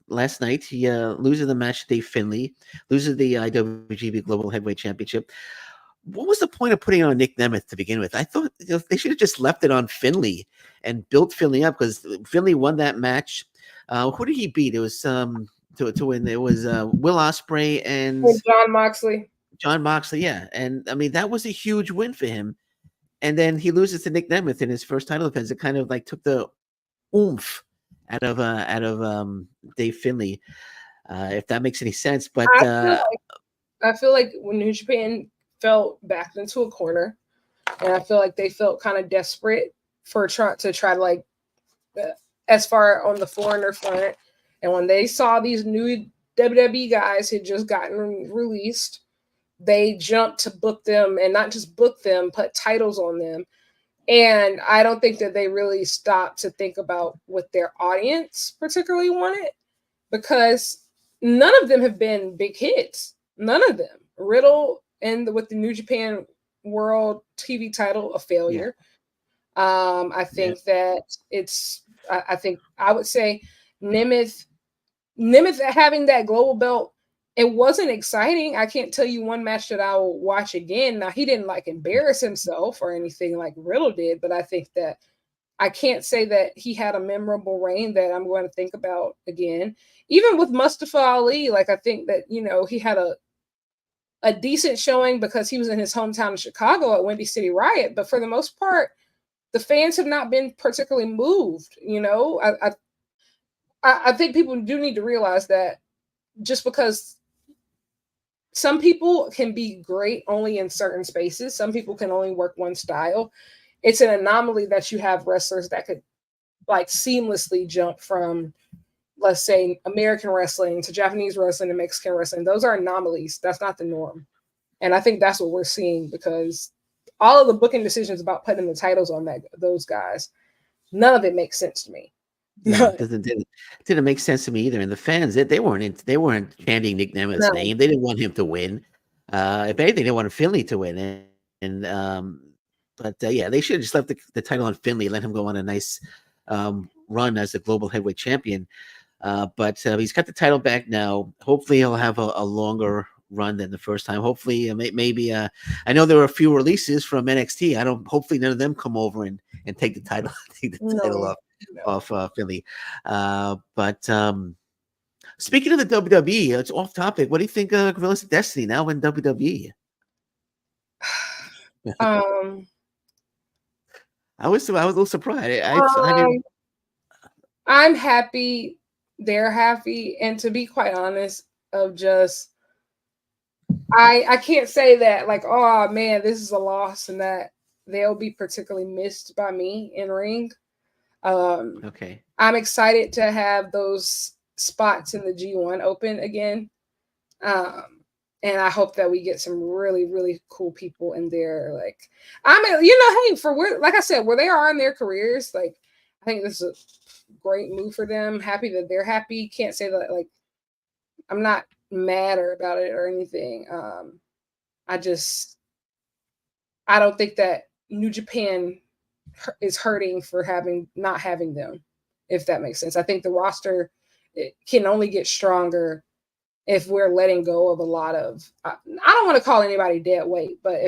last night he loses the match to Dave Finlay, loses the IWGP Global Heavyweight Championship. What was the point of putting it on Nick Nemeth to begin with? I thought they should have just left it on Finlay and built Finlay up because Finlay won that match. Who did he beat? It was to win. It was Will Ospreay and John Moxley. John Moxley, yeah. And I mean, that was a huge win for him. And then he loses to Nick Nemeth in his first title defense. It kind of like took the oomph out of Dave Finlay, if that makes any sense. But I feel like when New Japan felt backed into a corner, and I feel like they felt kind of desperate to try to like as far on the foreigner front. And when they saw these new WWE guys had just gotten released, they jumped to book them, and not just book them, put titles on them. And I don't think that they really stopped to think about what their audience particularly wanted, because none of them have been big hits. None of them. Riddle and with the New Japan World TV title, a failure. Yeah. I think that I think I would say Nemeth having that global belt, it wasn't exciting. I can't tell you one match that I will watch again. Now, he didn't like embarrass himself or anything like Riddle did, but I think that I can't say that he had a memorable reign that I'm going to think about again. Even with Mustafa Ali, like I think that, he had a decent showing because he was in his hometown of Chicago at Windy City Riot. But for the most part, the fans have not been particularly moved. I think people do need to realize that just because some people can be great only in certain spaces, some people can only work one style. it's an anomaly that you have wrestlers that could like seamlessly jump from, let's say, American wrestling to Japanese wrestling to Mexican wrestling. Those are anomalies. That's not the norm. And I think that's what we're seeing, because all of the booking decisions about putting the titles on those guys, none of it makes sense to me. No, it didn't make sense to me either. And the fans, they weren't chanting Nick Nemeth's name. They didn't want him to win. If anything, they wanted Finley to win. But yeah, they should have just left the title on Finley, let him go on a nice run as the global heavyweight champion. But he's got the title back now. Hopefully, he'll have a longer run than the first time. Hopefully, maybe I know there were a few releases from NXT. Hopefully, none of them come over and take the title, off Philly. But speaking of the WWE, it's off topic. What do you think of Gorillas of Destiny now in WWE? I was a little surprised. I'm happy. They're happy, and to be quite honest, I can't say that like, oh man, this is a loss and that they'll be particularly missed by me in ring. Okay. I'm excited to have those spots in the G1 open again. And I hope that we get some really, really cool people in there. Like, hey, like I said, where they are in their careers, like, I think this is a great move for them. Happy that they're happy. Can't say that, like, I'm not mad about it or anything. I don't think that New Japan is hurting for not having them, if that makes sense. I think the roster can only get stronger if we're letting go of a lot of, I don't want to call anybody dead weight, but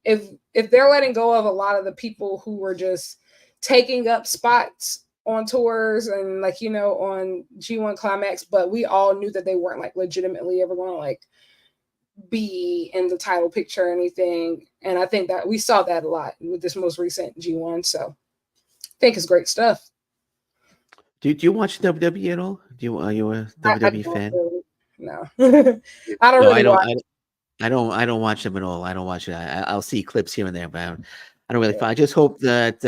if they're letting go of a lot of the people who were just taking up spots on tours and like, on G1 Climax, but we all knew that they weren't like legitimately ever going to like be in the title picture or anything. And I think that we saw that a lot with this most recent G1. So I think it's great stuff. Do you watch WWE at all? Are you a WWE fan? Really, no, I don't really watch. I don't watch them at all. I don't watch it. I'll see clips here and there, but I don't really. I just hope that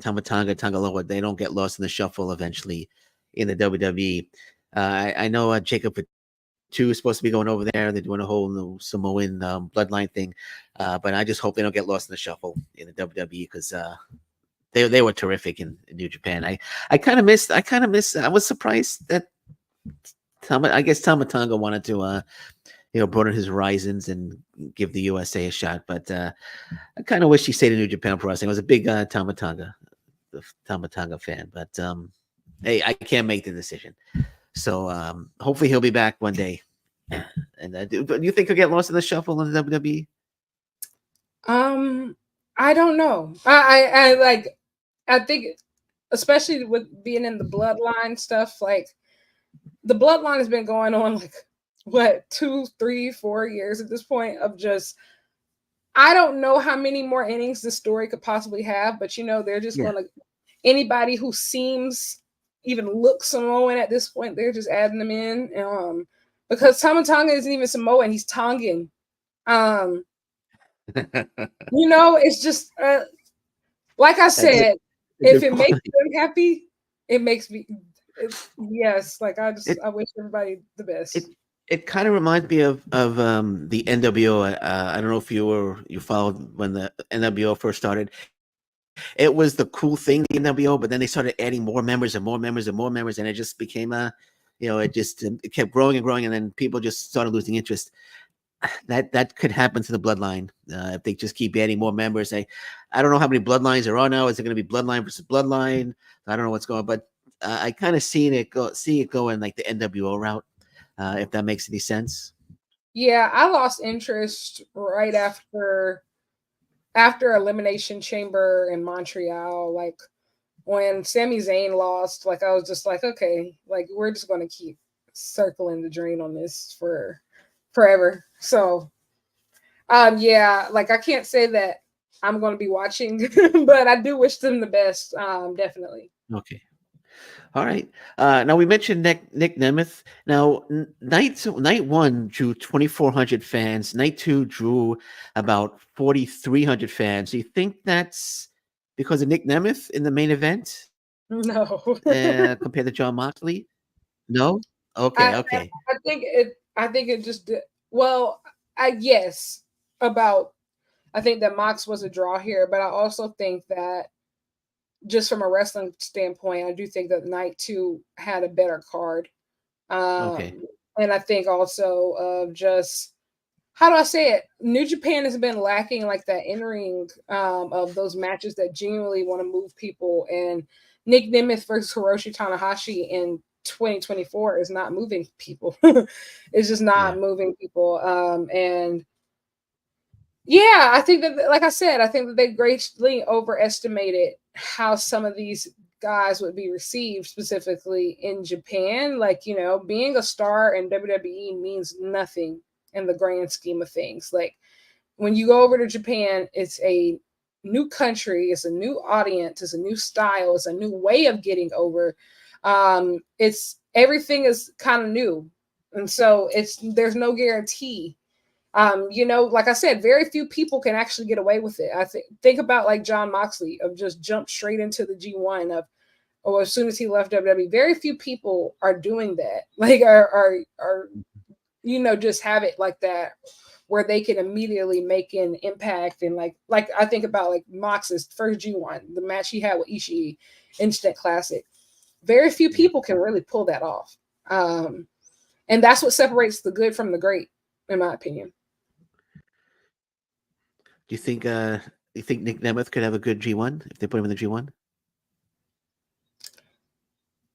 Tama Tonga, Tangaloa, they don't get lost in the shuffle eventually in the WWE. I know Jacob Fatu is supposed to be going over there. They're doing a whole new Samoan bloodline thing, but I just hope they don't get lost in the shuffle in the WWE because they were terrific in New Japan. I kind of missed. I was surprised that Tama Tonga wanted to broaden his horizons and give the USA a shot. But I kind of wish he stayed in New Japan Pro Wrestling. I was a big Tama Tonga fan. But hey, I can't make the decision. So hopefully he'll be back one day. And do you think he'll get lost in the shuffle in the WWE? I don't know. I think, especially with being in the bloodline stuff, like the bloodline has been going on like what 2, 3, 4 years at this point of just, I don't know how many more innings the story could possibly have, but they're just gonna, anybody who seems even look Samoan at this point, they're just adding them in. Because Tama Tonga isn't even Samoan, he's Tongan. It's just like I said, if it makes them happy, it makes me yes, like I wish everybody the best. It kind of reminds me of the NWO. I don't know if you followed when the NWO first started. It was the cool thing, the NWO, but then they started adding more members and more members and more members, and it just became it kept growing and growing, and then people just started losing interest. That could happen to the bloodline if they just keep adding more members. I don't know how many bloodlines there are now. Is it going to be bloodline versus bloodline? I don't know what's going on, but I kind of see it go in like the NWO route. If that makes any sense. Yeah, I lost interest right after Elimination Chamber in Montreal. Like when Sami Zayn lost, like I was just like, okay, like we're just going to keep circling the drain on this for forever. So, like I can't say that I'm going to be watching, but I do wish them the best. Definitely. Okay. All right. Now we mentioned Nick Nemeth. Now night 1 drew 2,400 fans. Night 2 drew about 4,300 fans. Do you think that's because of Nick Nemeth in the main event No. compared to John Moxley? No. Okay. I, Okay. I think it just did. Well, yes, about I think that Mox was a draw here, but I also think that just from a wrestling standpoint, I do think that night 2 had a better card. Okay. And I think also of just how do I say it? New Japan has been lacking like that in-ring of those matches that genuinely want to move people. And Nick Nemeth versus Hiroshi Tanahashi in 2024 is not moving people. It's just not moving people. And yeah, I think that, like I said, I think that they greatly overestimated how some of these guys would be received specifically in Japan. Like, you know, being a star in WWE means nothing in the grand scheme of things. Like when you go over to Japan, it's a new country, it's a new audience, it's a new style, it's a new way of getting over. It's everything is kind of new. And so there's no guarantee. You know, like I said, very few people can actually get away with it. I think about like John Moxley of just jumped straight into the G1 or as soon as he left WWE. Very few people are doing that. Like are you know, just have it like that where they can immediately make an impact. And like I think about like Mox's first G1, the match he had with Ishii, instant classic. Very few people can really pull that off. And that's what separates the good from the great, in my opinion. Do you think Nick Nemeth could have a good G1 if they put him in the G1?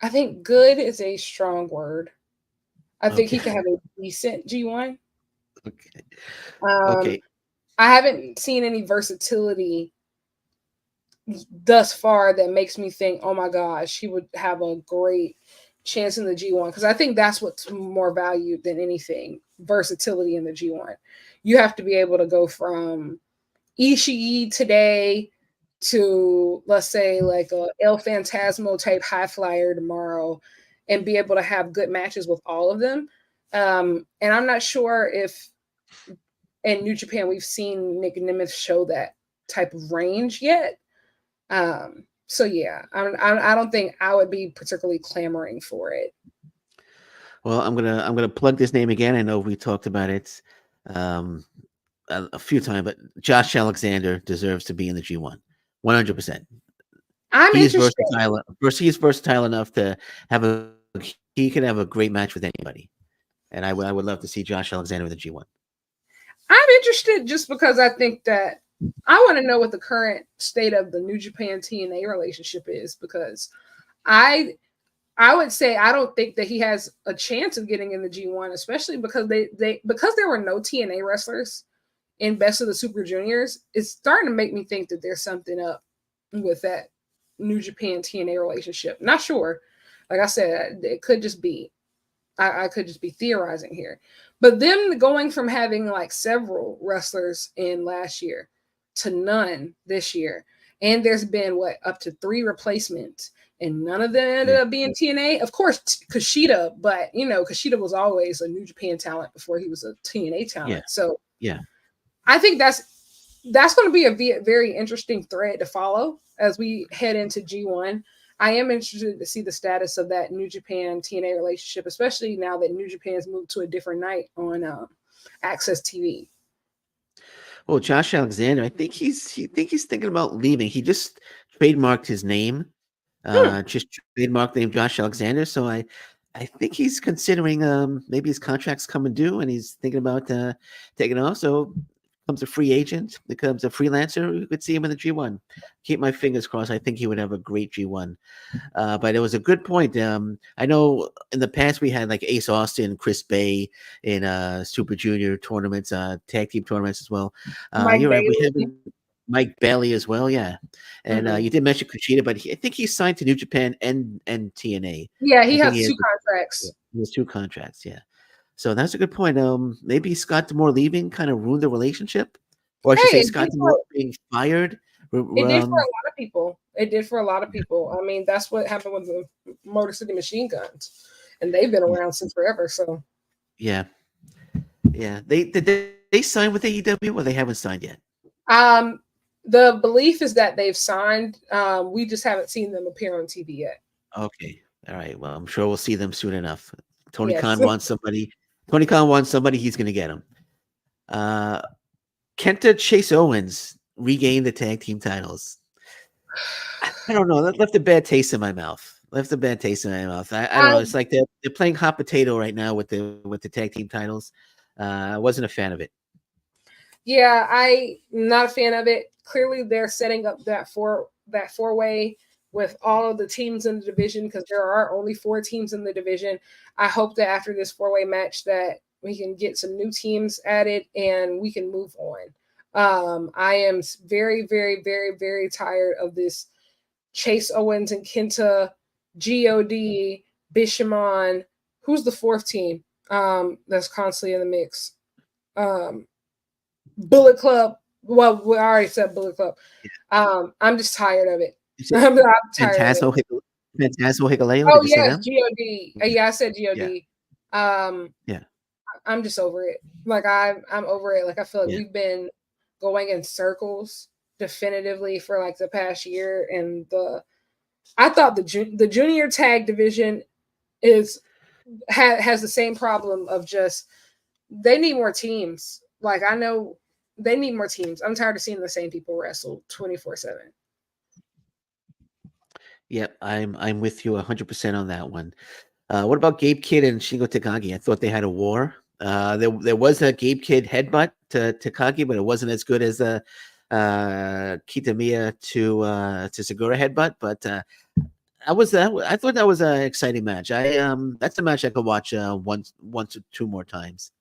I think good is a strong word. I think he can have a decent G1. Okay. Okay. I haven't seen any versatility thus far that makes me think, oh my gosh, he would have a great chance in the G1. Because I think that's what's more valued than anything, versatility in the G1. You have to be able to go from Ishii today to, let's say, like a El Phantasmo type high flyer tomorrow and be able to have good matches with all of them. And I'm not sure if in New Japan we've seen Nick Nemeth show that type of range yet. So yeah, I don't think I would be particularly clamoring for it. Well, I'm gonna plug this name again. I know we talked about it a few times, but Josh Alexander deserves to be in the G1, 100%. He's versatile. He's versatile enough to have he can have a great match with anybody, and I would love to see Josh Alexander in the G1. I'm interested just because I think that I want to know what the current state of the New Japan TNA relationship is, because I would say I don't think that he has a chance of getting in the G1, especially because because there were no TNA wrestlers in Best of the Super Juniors. It's starting to make me think that there's something up with that New Japan TNA relationship. Not sure. Like I said, it could just be. I could just be theorizing here. But them going from having like several wrestlers in last year to none this year, and there's been up to 3 replacements, and none of them ended up being TNA. Of course, Kushida, but you know, Kushida was always a New Japan talent before he was a TNA talent. Yeah. So yeah, I think that's going to be a very interesting thread to follow as we head into G1. I am interested to see the status of that New Japan TNA relationship, especially now that New Japan's moved to a different night on Access TV. Well, Josh Alexander, I think he's thinking about leaving. He just trademarked his name, just trademarked the name Josh Alexander. So I think he's considering maybe his contract's coming due, and he's thinking about taking off. So becomes a free agent, becomes a freelancer. You could see him in the G1. Keep my fingers crossed. I think he would have a great G1. But it was a good point. I know in the past we had like Ace Austin, Chris Bay in Super Junior tournaments, tag team tournaments as well. You're right. We have Mike Bailey as well. Yeah. And you did mention Kushida, but I think he signed to New Japan and TNA. Yeah, he has 2 contracts. He has 2 contracts. Yeah. So that's a good point. Maybe Scott D'Amore leaving kind of ruined the relationship, or I should say Scott D'Amore being fired. It did for a lot of people. It did for a lot of people. I mean, that's what happened with the Motor City Machine Guns, and they've been around since forever. So, yeah. Did they sign with AEW, or they haven't signed yet? The belief is that they've signed. We just haven't seen them appear on TV yet. Okay. All right. Well, I'm sure we'll see them soon enough. Tony Yes. Khan wants somebody. Tony Khan wants somebody. He's going to get him. Kenta Chase Owens regained the tag team titles. I don't know. That left a bad taste in my mouth. I don't know. It's like they're playing hot potato right now with the tag team titles. I wasn't a fan of it. Yeah, I'm not a fan of it. Clearly, they're setting up that four-way with all of the teams in the division, because there are only 4 teams in the division. I hope that after this 4-way match that we can get some new teams added and we can move on. I am very, very, very, very tired of this Chase Owens and Kenta, God, Bishamon. Who's the 4th team that's constantly in the mix? Bullet Club. Well, we already said Bullet Club. I'm just tired of it. I'm tired of it. Phantasmo Hikuleo. Oh yes, God. Yeah, I said God. Yeah. I'm just over it. Like I'm over it. Like I feel like Yeah. we've been going in circles definitively for like the past year, and I thought the junior tag division has the same problem of just they need more teams. Like I know they need more teams. I'm tired of seeing the same people wrestle 24/7. Yep, I'm with you 100% on that one. What about Gabe Kidd and Shingo Takagi? I thought they had a war. There was a Gabe Kidd headbutt to Takagi, but it wasn't as good as a Kitamiya to Segura headbutt. But I thought that was an exciting match. That's a match I could watch once or 2 more times.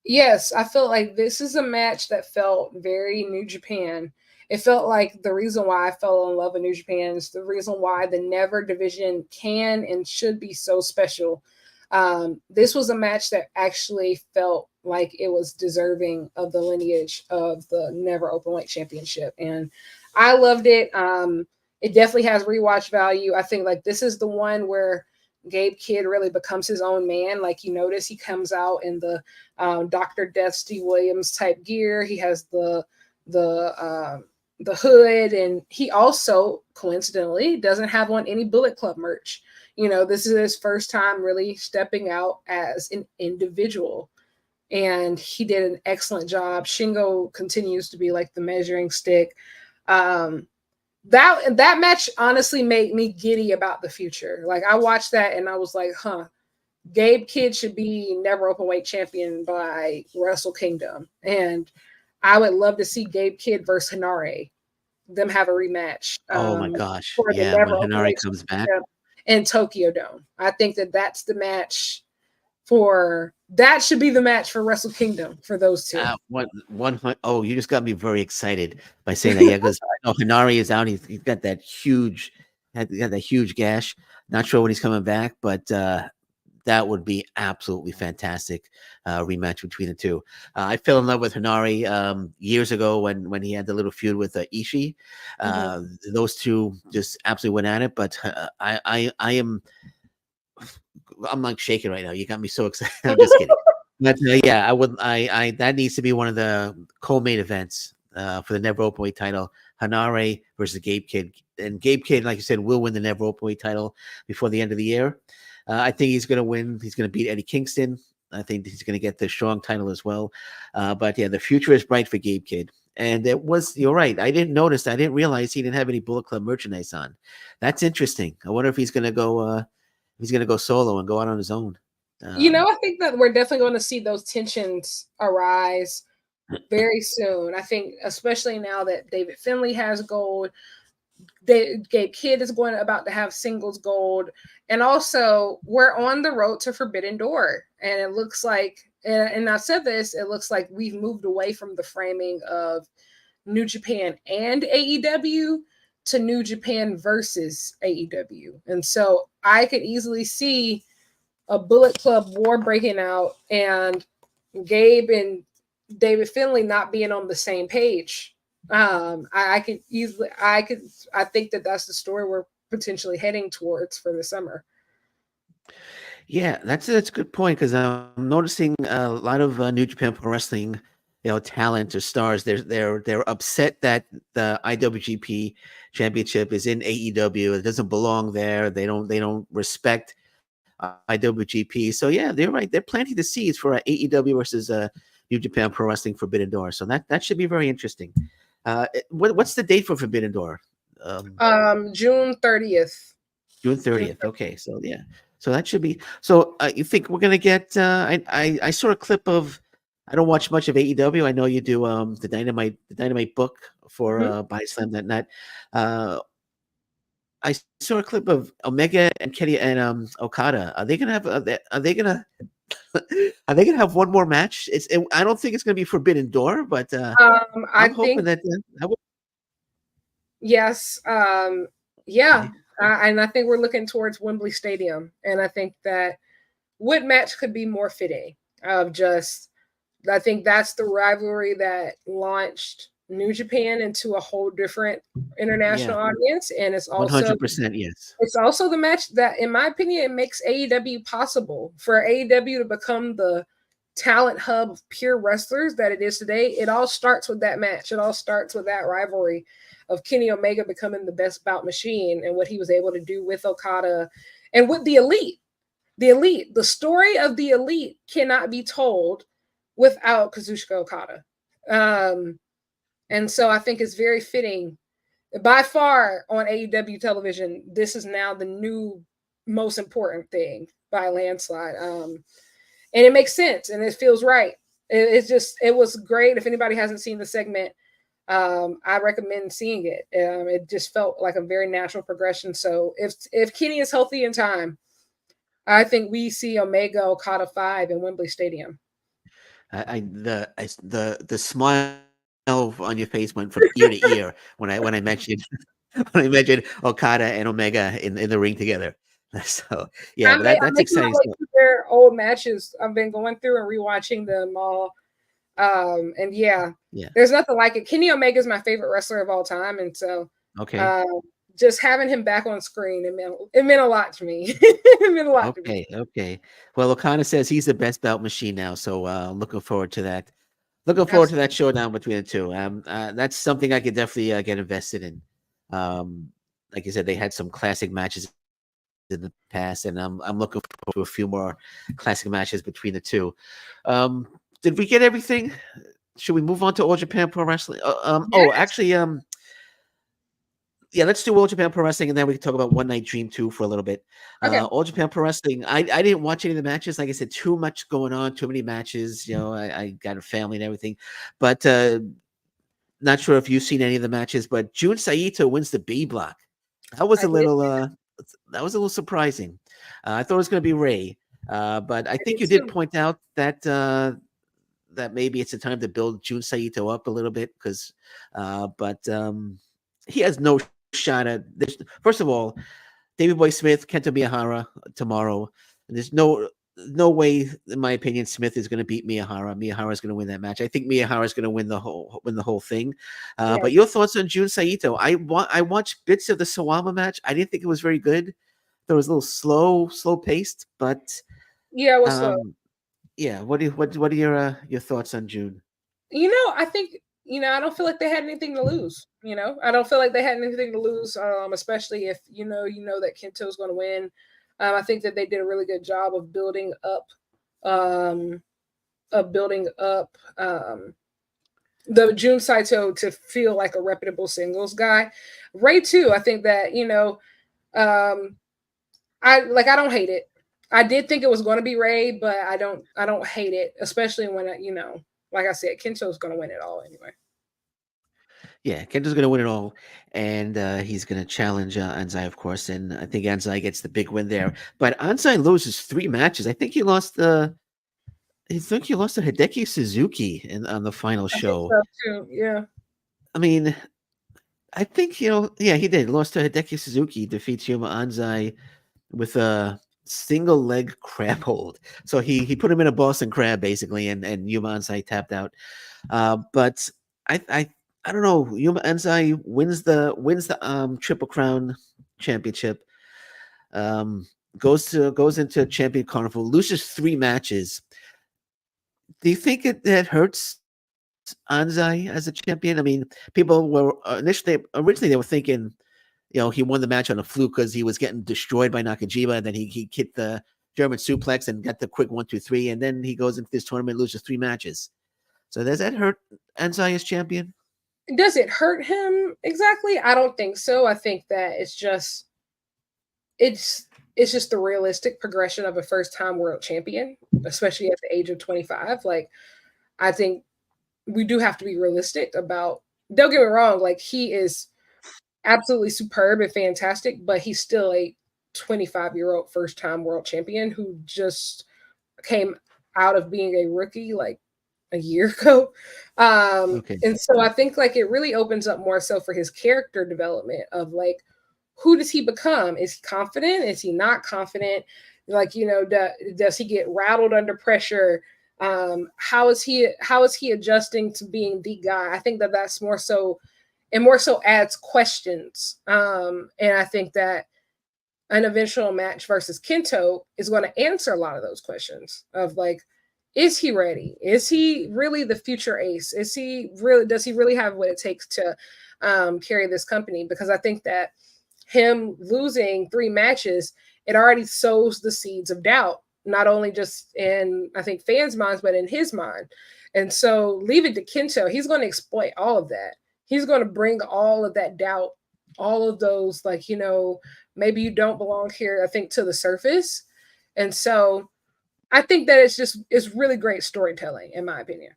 Yes, I feel like this is a match that felt very New Japan. It felt like the reason why I fell in love with New Japan is the reason why the Never division can and should be so special. This was a match that actually felt like it was deserving of the lineage of the Never Openweight Championship, and I loved it. It definitely has rewatch value. I think like this is the one where Gabe Kidd really becomes his own man. Like you notice he comes out in the Dr. Death Steve Williams type gear. He has the hood, and he also coincidentally doesn't have on any Bullet Club merch. You know, this is his first time really stepping out as an individual, and he did an excellent job. Shingo continues to be like the measuring stick. That match honestly made me giddy about the future. Like I watched that and I was like, Gabe Kidd should be Never Openweight champion by Wrestle Kingdom. And I would love to see Gabe Kidd versus Hanare. Them have a rematch. Oh my gosh. For the Yeah, Never when Hanare Openweight comes back. in Tokyo Dome. I think that's the match that should be the match for Wrestle Kingdom for those two. Oh, you just got me very excited by saying that. Yeah, because Hanare is out. He's got that huge gash. Not sure when he's coming back, but that would be absolutely fantastic rematch between the two. I fell in love with Hanare years ago when he had the little feud with Ishii. Those two just absolutely went at it. But I'm like shaking right now. You got me so excited. I'm just kidding. But yeah, I that needs to be one of the co-main events for the Never Openweight title. Hanare versus Gabe Kidd, and Gabe Kidd, like you said, will win the Never Openweight title before the end of the year. I think he's going to win. He's going to beat Eddie Kingston. I think he's going to get the strong title as well. But yeah, the future is bright for Gabe Kidd. And you're right. I didn't realize he didn't have any Bullet Club merchandise on. That's interesting. I wonder if he's going to go. He's going to go solo and go out on his own. I think that we're definitely going to see those tensions arise very soon. I think, especially now that David Finlay has gold, Gabe Kidd is about to have singles gold, and also we're on the road to Forbidden Door, and it looks like, and I've said this, it looks like we've moved away from the framing of New Japan and AEW to New Japan versus AEW, and so I could easily see a Bullet Club war breaking out and Gabe and David Finlay not being on the same page. I think that's the story we're potentially heading towards for the summer. Yeah, that's a good point, because I'm noticing a lot of New Japan Pro Wrestling talent or stars. They're upset that the IWGP Championship is in AEW. It doesn't belong there. They don't respect IWGP. So yeah, they're right. They're planting the seeds for AEW versus New Japan Pro Wrestling Forbidden Door. So that should be very interesting. What's the date for Forbidden Door? June 30th. June 30th. Okay, so yeah, so that should be. So you think we're gonna get? I saw a clip of. I don't watch much of AEW. I know you do. The Dynamite book for BodySlamNet. I saw a clip of Omega and Kenny and Okada. Are they gonna have? Are they gonna? Are they gonna have one more match? I don't think it's gonna be Forbidden Door, but I'm hoping that. Yes. Yeah. And I think we're looking towards Wembley Stadium, and I think that what match could be more fitting of just. I think that's the rivalry that launched New Japan into a whole different international audience, and it's also 100%. Yes, it's also the match that, in my opinion, it makes AEW possible for AEW to become the talent hub of pure wrestlers that it is today. It all starts with that match. It all starts with that rivalry of Kenny Omega becoming the best bout machine and what he was able to do with Okada and with the Elite. The story of the Elite cannot be told without Kazuchika Okada. And so I think it's very fitting. By far on AEW television, this is now the new most important thing by a landslide. And it makes sense and it feels right. It was great. If anybody hasn't seen the segment, I recommend seeing it. It just felt like a very natural progression. So if Kenny is healthy in time, I think we see Omega Okada 5 in Wembley Stadium. The smile on your face went from ear to ear when I mentioned Okada and Omega in the ring together. So yeah, that's exciting. Their old matches. I've been going through and rewatching them all. And yeah, there's nothing like it. Kenny Omega is my favorite wrestler of all time, and so just having him back on screen, it meant a lot to me. It meant a lot to me. Okay. Well, Okada says he's the best belt machine now, so looking forward to that. Looking forward to that showdown between the two. That's something I could definitely get invested in. Like you said, they had some classic matches in the past, and I'm looking forward to a few more classic matches between the two. Did we get everything? Should we move on to All Japan Pro Wrestling? Oh, actually, yeah, let's do All Japan Pro Wrestling, and then we can talk about One Night Dream 2 for a little bit. All Japan Pro Wrestling, I didn't watch any of the matches. Like I said, too much going on, too many matches. I got a family and everything. But not sure if you've seen any of the matches, but Jun Saito wins the B block. That was a little surprising. I thought it was going to be Ray. But I think you did point out that that maybe it's a time to build Jun Saito up a little bit because he has no shot at this. First of all, Davey Boy Smith, Kento Miyahara tomorrow. There's no way, in my opinion, Smith is going to beat Miyahara. Miyahara is going to win that match. I think Miyahara is going to win the whole thing. But your thoughts on Jun Saito? I watched bits of the Sawama match. I didn't think it was very good. It was a little slow paced, but it was slow. Yeah, what are your thoughts on Jun? I think I don't feel like they had anything to lose. I don't feel like they had anything to lose, especially if you know that Kento's going to win. I think that they did a really good job of building up the Jun Saito to feel like a reputable singles guy. Ray too. I think that I don't hate it. I did think it was going to be Ray, but I don't hate it, especially when like I said, Kento's going to win it all anyway. Yeah, Kento's going to win it all, and he's going to challenge Anzai, of course, and I think Anzai gets the big win there. But Anzai loses 3 matches. I think he lost to Hideki Suzuki on the final show. I think so too. Yeah. I mean, I think he did. Lost to Hideki Suzuki, defeats Yuma Anzai with a single leg crab hold. So he put him in a Boston Crab basically, and Yuma Anzai tapped out. But I don't know. Yuma Anzai wins the Triple Crown Championship. Goes into Champion Carnival, loses 3 matches. Do you think that hurts Anzai as a champion? I mean, people were originally they were thinking, he won the match on a fluke because he was getting destroyed by Nakajima, and then he hit the German suplex and got the quick 1, 2, 3, and then he goes into this tournament, loses 3 matches. So does that hurt Anzai as champion? Does it hurt him exactly? I don't think so. I think that it's just the realistic progression of a first-time world champion, especially at the age of 25. Like, I think we do have to be realistic about. Don't get me wrong. Like, he is absolutely superb and fantastic, but he's still a 25-year-old first-time world champion who just came out of being a rookie like a year ago. Okay. And so I think like it really opens up more so for his character development of like, who does he become? Is he confident? Is he not confident? Like, does he get rattled under pressure? How is he adjusting to being the guy? I think that that's more so adds questions. And I think that an eventual match versus Kento is going to answer a lot of those questions of like, is he ready? Is he really the future ace? Does he really have what it takes to carry this company? Because I think that him losing 3 matches, it already sows the seeds of doubt, not only just in, I think, fans' minds, but in his mind. And so leave it to Kento. He's going to exploit all of that. He's going to bring all of that doubt, all of those, like, maybe you don't belong here, I think, to the surface. And so I think that it's really great storytelling, in my opinion.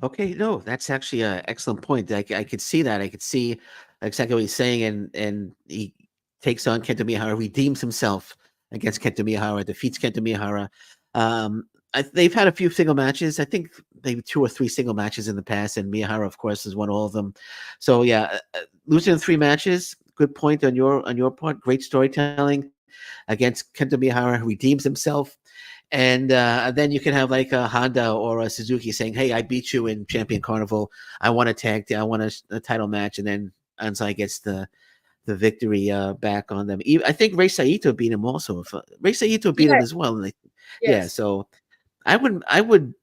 Okay, no, that's actually an excellent point. I could see that. I could see exactly what he's saying, and he takes on Kento Miyahara, redeems himself against Kento Miyahara, defeats Kento Miyahara. They've had a few single matches. I think maybe 2 or 3 single matches in the past, and Miyahara, of course, has won all of them. So yeah, losing 3 matches. Good point on your part. Great storytelling against Kento Miyahara, who redeems himself. And then you can have like a Honda or a Suzuki saying, "Hey, I beat you in Champion Carnival. I want a tag. I want a title match." And then Anzai gets the victory back on them. I think Rei Saito beat him also. Rei Saito beat him as well. Yeah, so I would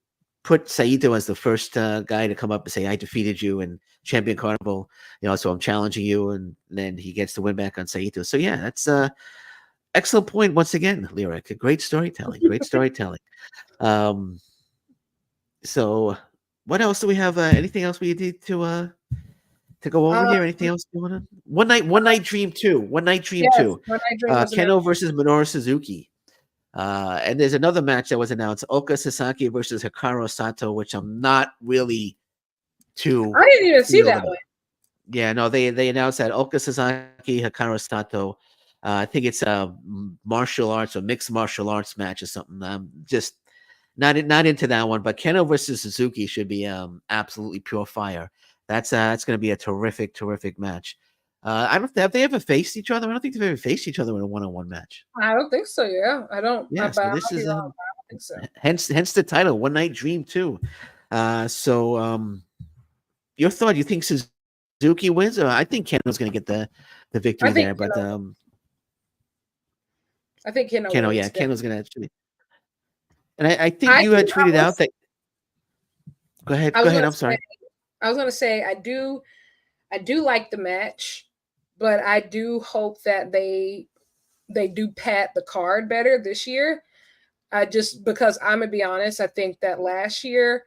put Saito as the first guy to come up and say, "I defeated you in Champion Carnival. So I'm challenging you," and then he gets the win back on Saito. So yeah, that's excellent point once again, Lyric. Great storytelling. Great storytelling. So what else do we have? Anything else we need to go over here? Anything else you want to? One night dream 2. One night dream 2. Keno versus Minoru Suzuki. And there's another match that was announced: Oka Sasaki versus Hikaru Sato, which I'm not really too. I didn't even see that one. Yeah, no, they announced that Oka Sasaki, Hikaru Sato. I think it's a martial arts or mixed martial arts match or something. I'm just not into that one. But Keno versus Suzuki should be absolutely pure fire. That's going to be a terrific match. I don't have they ever faced each other. I don't think they've ever faced each other in a one-on-one match. I don't think so. Yeah, I don't. Yeah, so this is I don't think so. hence the title, One Night Dream 2. So your thought? You think Suzuki wins? Or I think Keno's going to get the victory there, but I think Keno. Yeah, Keno's going to actually. And I think you had tweeted out that. Go ahead. I'm sorry. I was going to say I do like the match, but I do hope that they do pad the card better this year. Just because I'm gonna be honest, I think that last year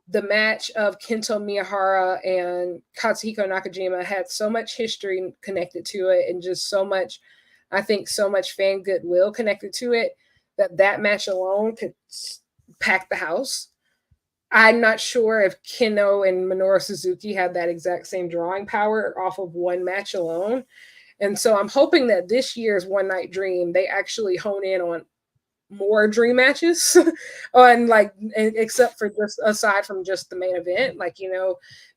the match of Kento Miyahara and Katsuhiko Nakajima had so much history connected to it, and just so much fan goodwill connected to it, that match alone could pack the house. I'm not sure if Keno and Minoru Suzuki had that exact same drawing power off of one match alone. And so I'm hoping that this year's One Night Dream, they actually hone in on more dream matches except for just aside from just the main event,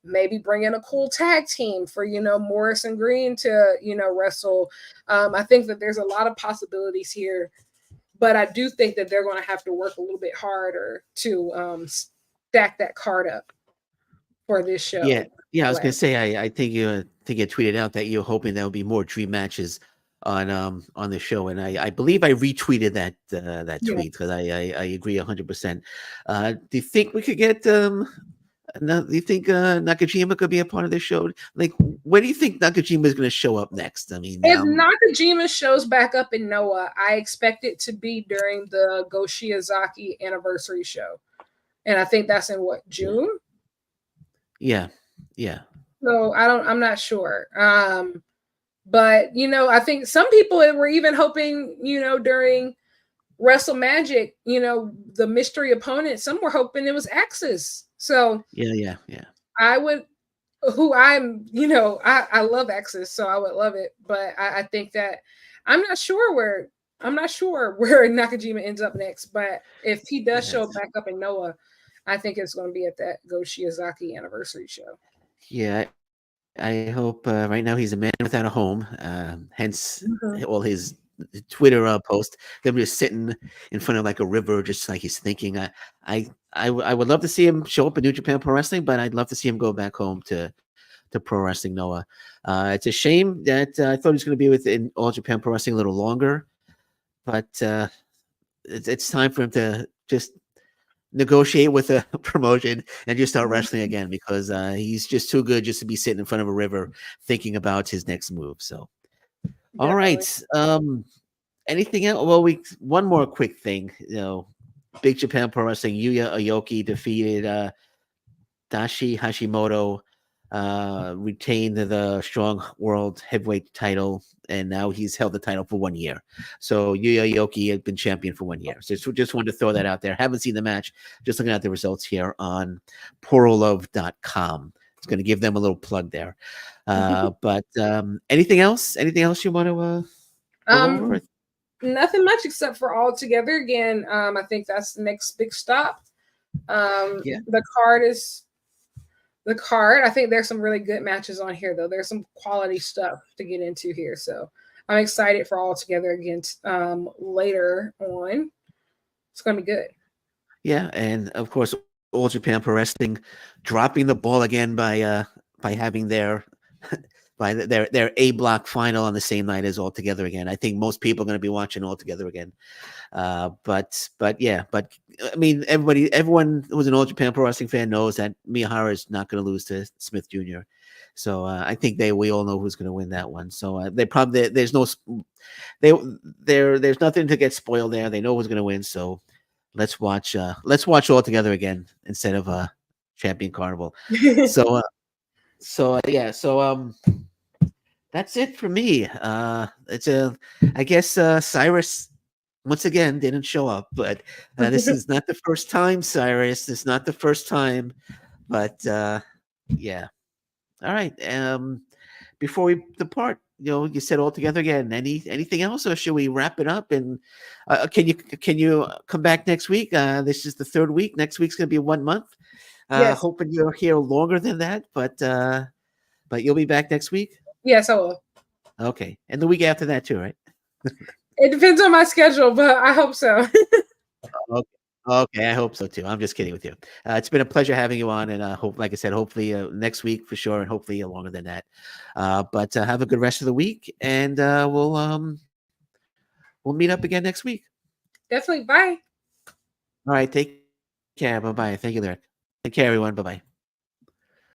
maybe bring in a cool tag team for, Morris and Green to, wrestle. I think that there's a lot of possibilities here, but I do think that they're going to have to work a little bit harder to stack that card up for this show. Yeah. I was going to say, I think you tweeted out that you're hoping there will be more dream matches on the show, and I believe I retweeted that Yeah. tweet because I agree 100%. Do you think we could get do you think Nakajima could be a part of this show? Like, where do you think Nakajima is going to show up next? I mean, If Nakajima shows back up in Noah, I expect it to be during the Go Shiozaki anniversary show, and I think that's in what, June? Yeah. So I'm not sure. But I think some people were even hoping, during Wrestle Magic, the mystery opponent, some were hoping it was Axis. So Yeah. I would, I love Axis, so I would love it. But I think that I'm not sure where Nakajima ends up next. But if he does show back up in Noah, I think it's going to be at that Go Shiozaki anniversary show. Yeah. I hope right now he's a man without a home. Hence all his Twitter post. Them just sitting in front of like a river, just like he's thinking. I would love to see him show up in New Japan Pro Wrestling, but I'd love to see him go back home to Pro Wrestling Noah. It's a shame that I thought he was going to be within All Japan Pro Wrestling a little longer, but it's time for him to just negotiate with a promotion and just start wrestling again, because he's just too good just to be sitting in front of a river thinking about his next move. So, all right. Anything else? Well, one more quick thing. Big Japan Pro Wrestling, Yuya Aoki defeated Dashi Hashimoto, retained the Strong World Heavyweight title, and now he's held the title for 1 year. So Yuya Aoki has been champion for 1 year. So just wanted to throw that out there. Haven't seen the match, just looking at the results here on porolove.com. It's going to give them a little plug there. But anything else? Anything else you want to go over? Nothing much except for All Together again. I think that's the next big stop. The card. I think there's some really good matches on here, though. There's some quality stuff to get into here. So I'm excited for All Together again later on. It's going to be good. Yeah, and of course, All Japan Pro Wrestling dropping the ball again by having their A block final on the same night as All Together again. I think most people are going to be watching All Together again. But I mean, everyone who's an All Japan Pro Wrestling fan knows that Miyahara is not going to lose to Smith Jr. So I think we all know who's going to win that one. So there's nothing to get spoiled there. They know who's going to win. So let's watch All Together again instead of Champion Carnival. So that's it for me. I guess Cyrus once again didn't show up, but this is not the first time, Cyrus. It's not the first time, but yeah. All right. Before we depart, you said All Together again. Anything else, or should we wrap it up? And can you come back next week? This is the third week. Next week's going to be 1 month. Yes. Hoping you're here longer than that, but you'll be back next week. Yes, I will. Okay, and the week after that too, right? It depends on my schedule, but I hope so. Okay, I hope so too. I'm just kidding with you. It's been a pleasure having you on, and like I said, hopefully next week for sure, and hopefully longer than that. But have a good rest of the week, and we'll meet up again next week. Definitely. Bye. All right, take care. Bye bye. Thank you, Lyric. Take care, everyone. Bye bye.